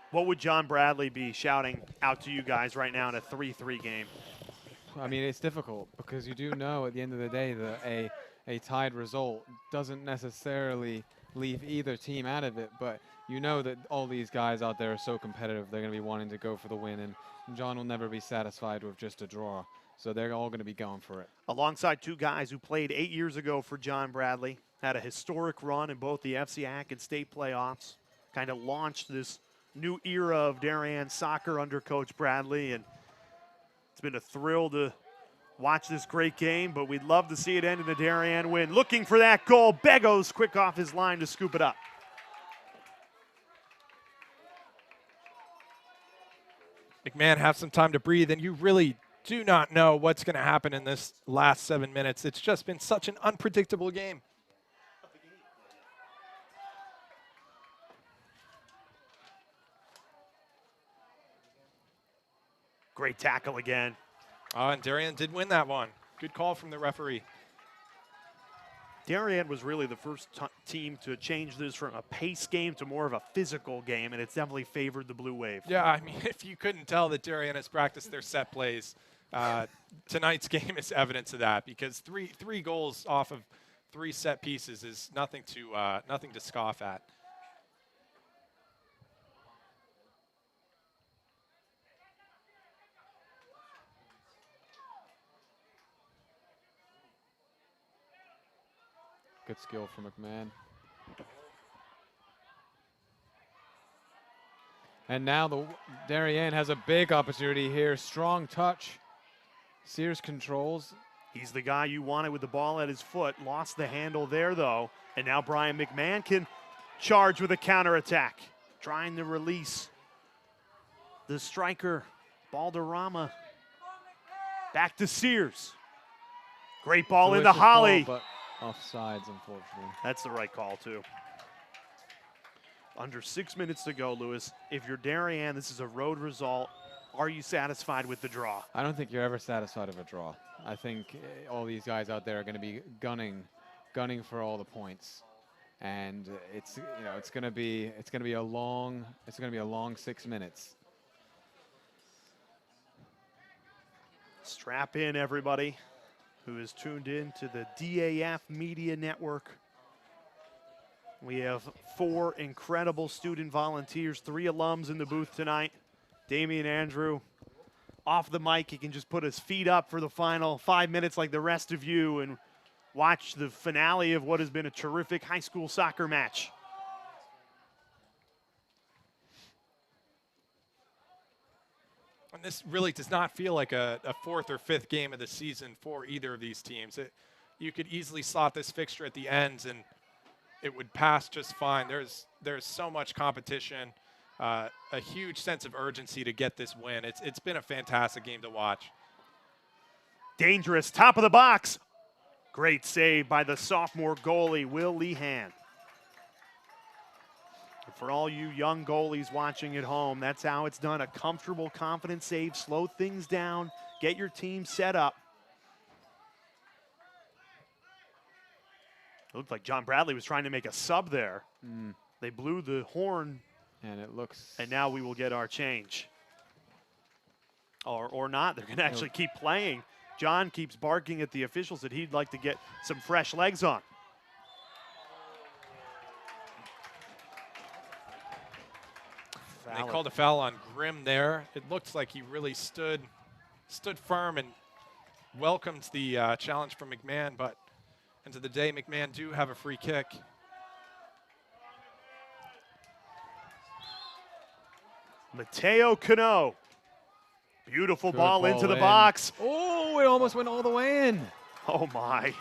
S2: What would John Bradley be shouting out to you guys right now in a 3-3 game?
S1: I mean, it's difficult because you do know at the end of the day that a tied result doesn't necessarily leave either team out of it, but you know that all these guys out there are so competitive, they're going to be wanting to go for the win, and John will never be satisfied with just a draw, so they're all going to be going for it.
S2: Alongside two guys who played 8 years ago for John Bradley, had a historic run in both the FCAC and state playoffs, kind of launched this new era of Darien soccer under Coach Bradley, and it's been a thrill to watch this great game, but we'd love to see it end in a Darien win. Looking for that goal. Begos quick off his line to scoop it up.
S3: McMahon have some time to breathe, and you really do not know what's going to happen in this last 7 minutes. It's just been such an unpredictable game.
S2: Great tackle again.
S3: Oh, and Darien did win that one. Good call from the referee.
S2: Darien was really the first team to change this from a pace game to more of a physical game, and it's definitely favored the Blue Wave.
S3: Yeah, I mean, if you couldn't tell that Darien has practiced their set plays, tonight's game is evidence of that, because three goals off of 3 set pieces is nothing to scoff at.
S1: Good skill from McMahon. And now the Darien has a big opportunity here. Strong touch. Sears controls.
S2: He's the guy you wanted with the ball at his foot. Lost the handle there, though. And now Brien McMahon can charge with a counterattack. Trying to release the striker, Balderrama. Back to Sears. Great ball into
S1: Delicious ball,
S2: Holly.
S1: but offsides, unfortunately.
S2: That's the right call, too. Under 6 minutes to go, Lewis. If you're Darien, this is a road result. Are you satisfied with the draw?
S1: I don't think you're ever satisfied with a draw. I think all these guys out there are going to be gunning for all the points, and it's going to be a long 6 minutes.
S2: Strap in, everybody who is tuned in to the DAF Media Network. We have 4 incredible student volunteers, 3 alums in the booth tonight. Damian Andrew, off the mic, he can just put his feet up for the final 5 minutes like the rest of you and watch the finale of what has been a terrific high school soccer match.
S3: And this really does not feel like a fourth or fifth game of the season for either of these teams. You could easily slot this fixture at the ends and it would pass just fine. There's so much competition, a huge sense of urgency to get this win. It's been a fantastic game to watch.
S2: Dangerous, top of the box. Great save by the sophomore goalie, Will Lehan. And for all you young goalies watching at home, that's how it's done. A comfortable, confident save, slow things down, get your team set up. It looked like John Bradley was trying to make a sub there. They blew the horn.
S1: And it looks...
S2: And now we will get our change. Or not. They're going to actually keep playing. John keeps barking at the officials that he'd like to get some fresh legs on.
S3: They called a foul on Grimm there. It looks like he really stood firm and welcomed the challenge from McMahon, but end of the day, McMahon do have a free kick.
S2: Mateo Cano. Beautiful
S1: Good
S2: ball into the
S1: in.
S2: box.
S1: Oh, it almost went all the way in.
S2: Oh my.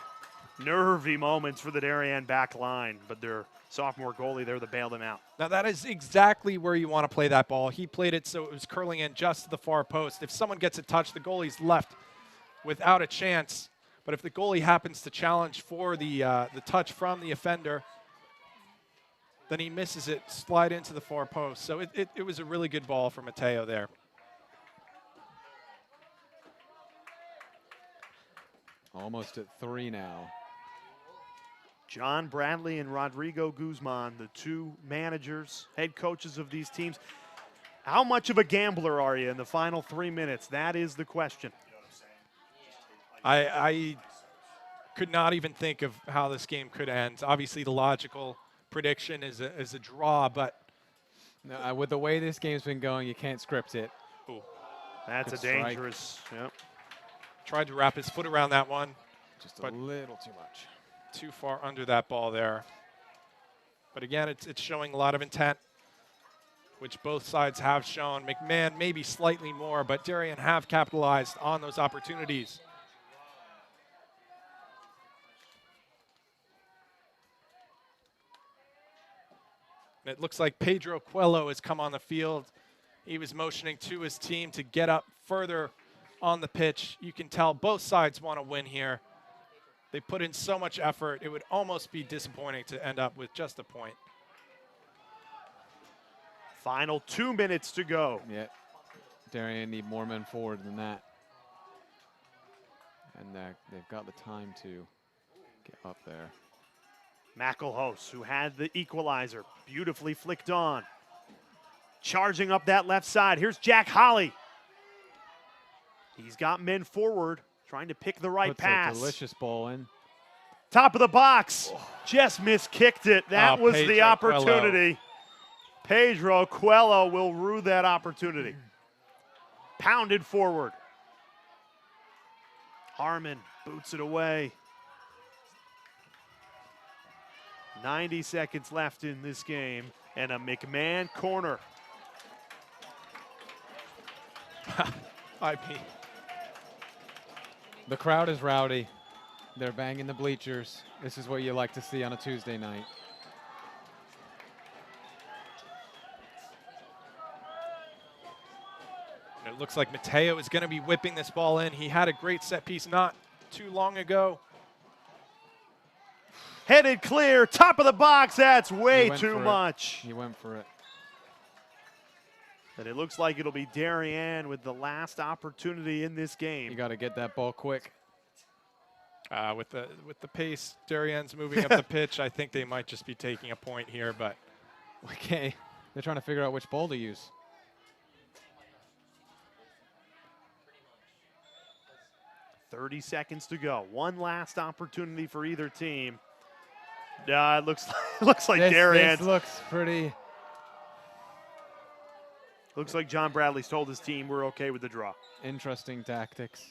S2: Nervy moments for the Darien back line, but their sophomore goalie there to bail them out.
S3: Now that is exactly where you want to play that ball. He played it so it was curling in just to the far post. If someone gets a touch, the goalie's left without a chance. But if the goalie happens to challenge for the touch from the offender, then he misses it, slide into the far post. So it was a really good ball for Mateo there.
S1: Almost at 3 now.
S2: John Bradley and Rodrigo Guzman, the two managers, head coaches of these teams. How much of a gambler are you in the final 3 minutes? That is the question.
S3: I could not even think of how this game could end. Obviously, the logical prediction is a draw, but
S1: No, with the way this game's been going, you can't script it.
S3: ooh,
S2: That's
S1: Good
S2: a dangerous. Yep.
S3: tried to wrap his foot around that one.
S1: Just a
S3: But-
S1: little too much.
S3: Too far under that ball there. But again, it's showing a lot of intent, which both sides have shown. McMahon maybe slightly more, but Darien have capitalized on those opportunities. And it looks like Pedro Coelho has come on the field. He was motioning to his team to get up further on the pitch. You can tell both sides want to win here. They put in so much effort, it would almost be disappointing to end up with just a point.
S2: Final 2 minutes to go.
S1: Yeah. Darien need more men forward than that. And they've got the time to get up there.
S2: McElhose, who had the equalizer, beautifully flicked on. Charging up that left side. Here's Jack Holly. He's got men forward, trying to pick the right
S1: Puts
S2: pass.
S1: a delicious ball in.
S2: Top of the box. Just miskicked it. That was the
S3: Pedro
S2: opportunity. Pedro Coelho will rue that opportunity. Pounded forward. Harmon boots it away. 90 seconds left in this game, and a McMahon corner.
S3: I mean,
S1: The crowd is rowdy. They're banging the bleachers. This is what you like to see on a Tuesday night.
S3: it looks like Mateo is going to be whipping this ball in. He had a great set piece not too long ago.
S2: Headed clear, top of the box. That's way
S1: went
S2: too
S1: for it.
S2: much.
S1: He went for it.
S2: And it looks like it'll be Darien with the last opportunity in this game.
S1: You got to get that ball quick.
S3: With the pace Darien's moving up the pitch, I think they might just be taking a point here, but
S1: Okay. They're trying to figure out which ball to use.
S2: .30 seconds to go. One last opportunity for either team. It looks like Darien.
S1: This looks pretty.
S2: Looks like John Bradley's told his team we're okay with the draw.
S1: Interesting tactics.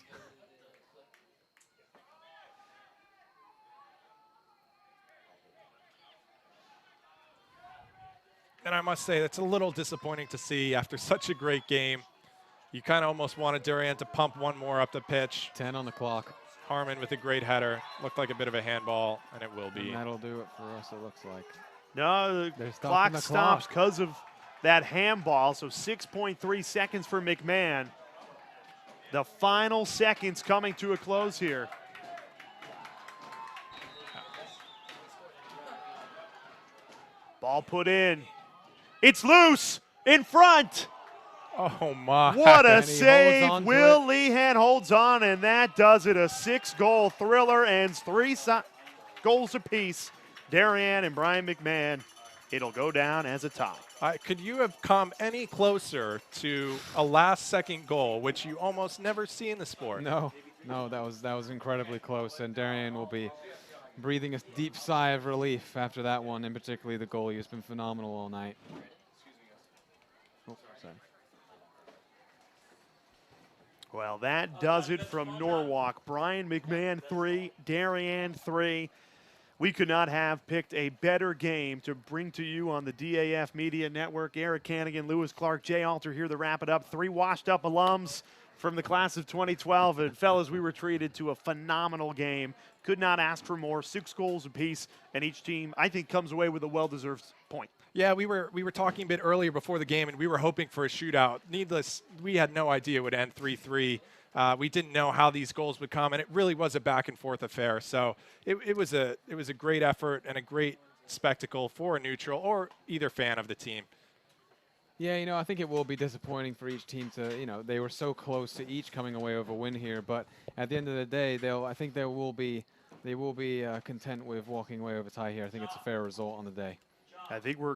S3: And I must say, that's a little disappointing to see after such a great game. You kind of almost wanted Darien to pump one more up the pitch.
S1: 10 on the clock.
S3: Harmon with a great header. Looked like a bit of a handball, and it will be.
S1: And that'll do it for us, it looks like.
S2: No, the clock stops because of that handball, so 6.3 seconds for McMahon. The final seconds coming to a close here. Ball put in. It's loose in front.
S3: Oh, my.
S2: What a
S1: And he
S2: save.
S1: holds on to
S2: Will
S1: it.
S2: Lehan holds on, and that does it. A 6-goal thriller ends 3 goals apiece. Darien and Brien McMahon. It'll go down as a tie.
S3: Could you have come any closer to a last-second goal, which you almost never see in the sport?
S1: No, that was incredibly close, and Darien will be breathing a deep sigh of relief after that one, and particularly the goalie who's been phenomenal all night. Oh, sorry.
S2: Well, that does it from Norwalk. Brien McMahon 3, Darien 3. We could not have picked a better game to bring to you on the DAF Media Network. Eric Hannigan, Lewis Clark, Jay Alter here to wrap it up. 3 washed-up alums from the class of 2012. And, fellas, we were treated to a phenomenal game. Could not ask for more. 6 goals apiece, and each team, I think, comes away with a well-deserved point.
S3: Yeah, we were talking a bit earlier before the game, and we were hoping for a shootout. Needless, we had no idea it would end 3-3. We didn't know how these goals would come, and it really was a back-and-forth affair. So it was a great effort and a great spectacle for a neutral or either fan of the team.
S1: Yeah, I think it will be disappointing for each team to, they were so close to each coming away with a win here. But at the end of the day, I think they will be content with walking away with a tie here. I think it's a fair result on the day.
S2: I think we're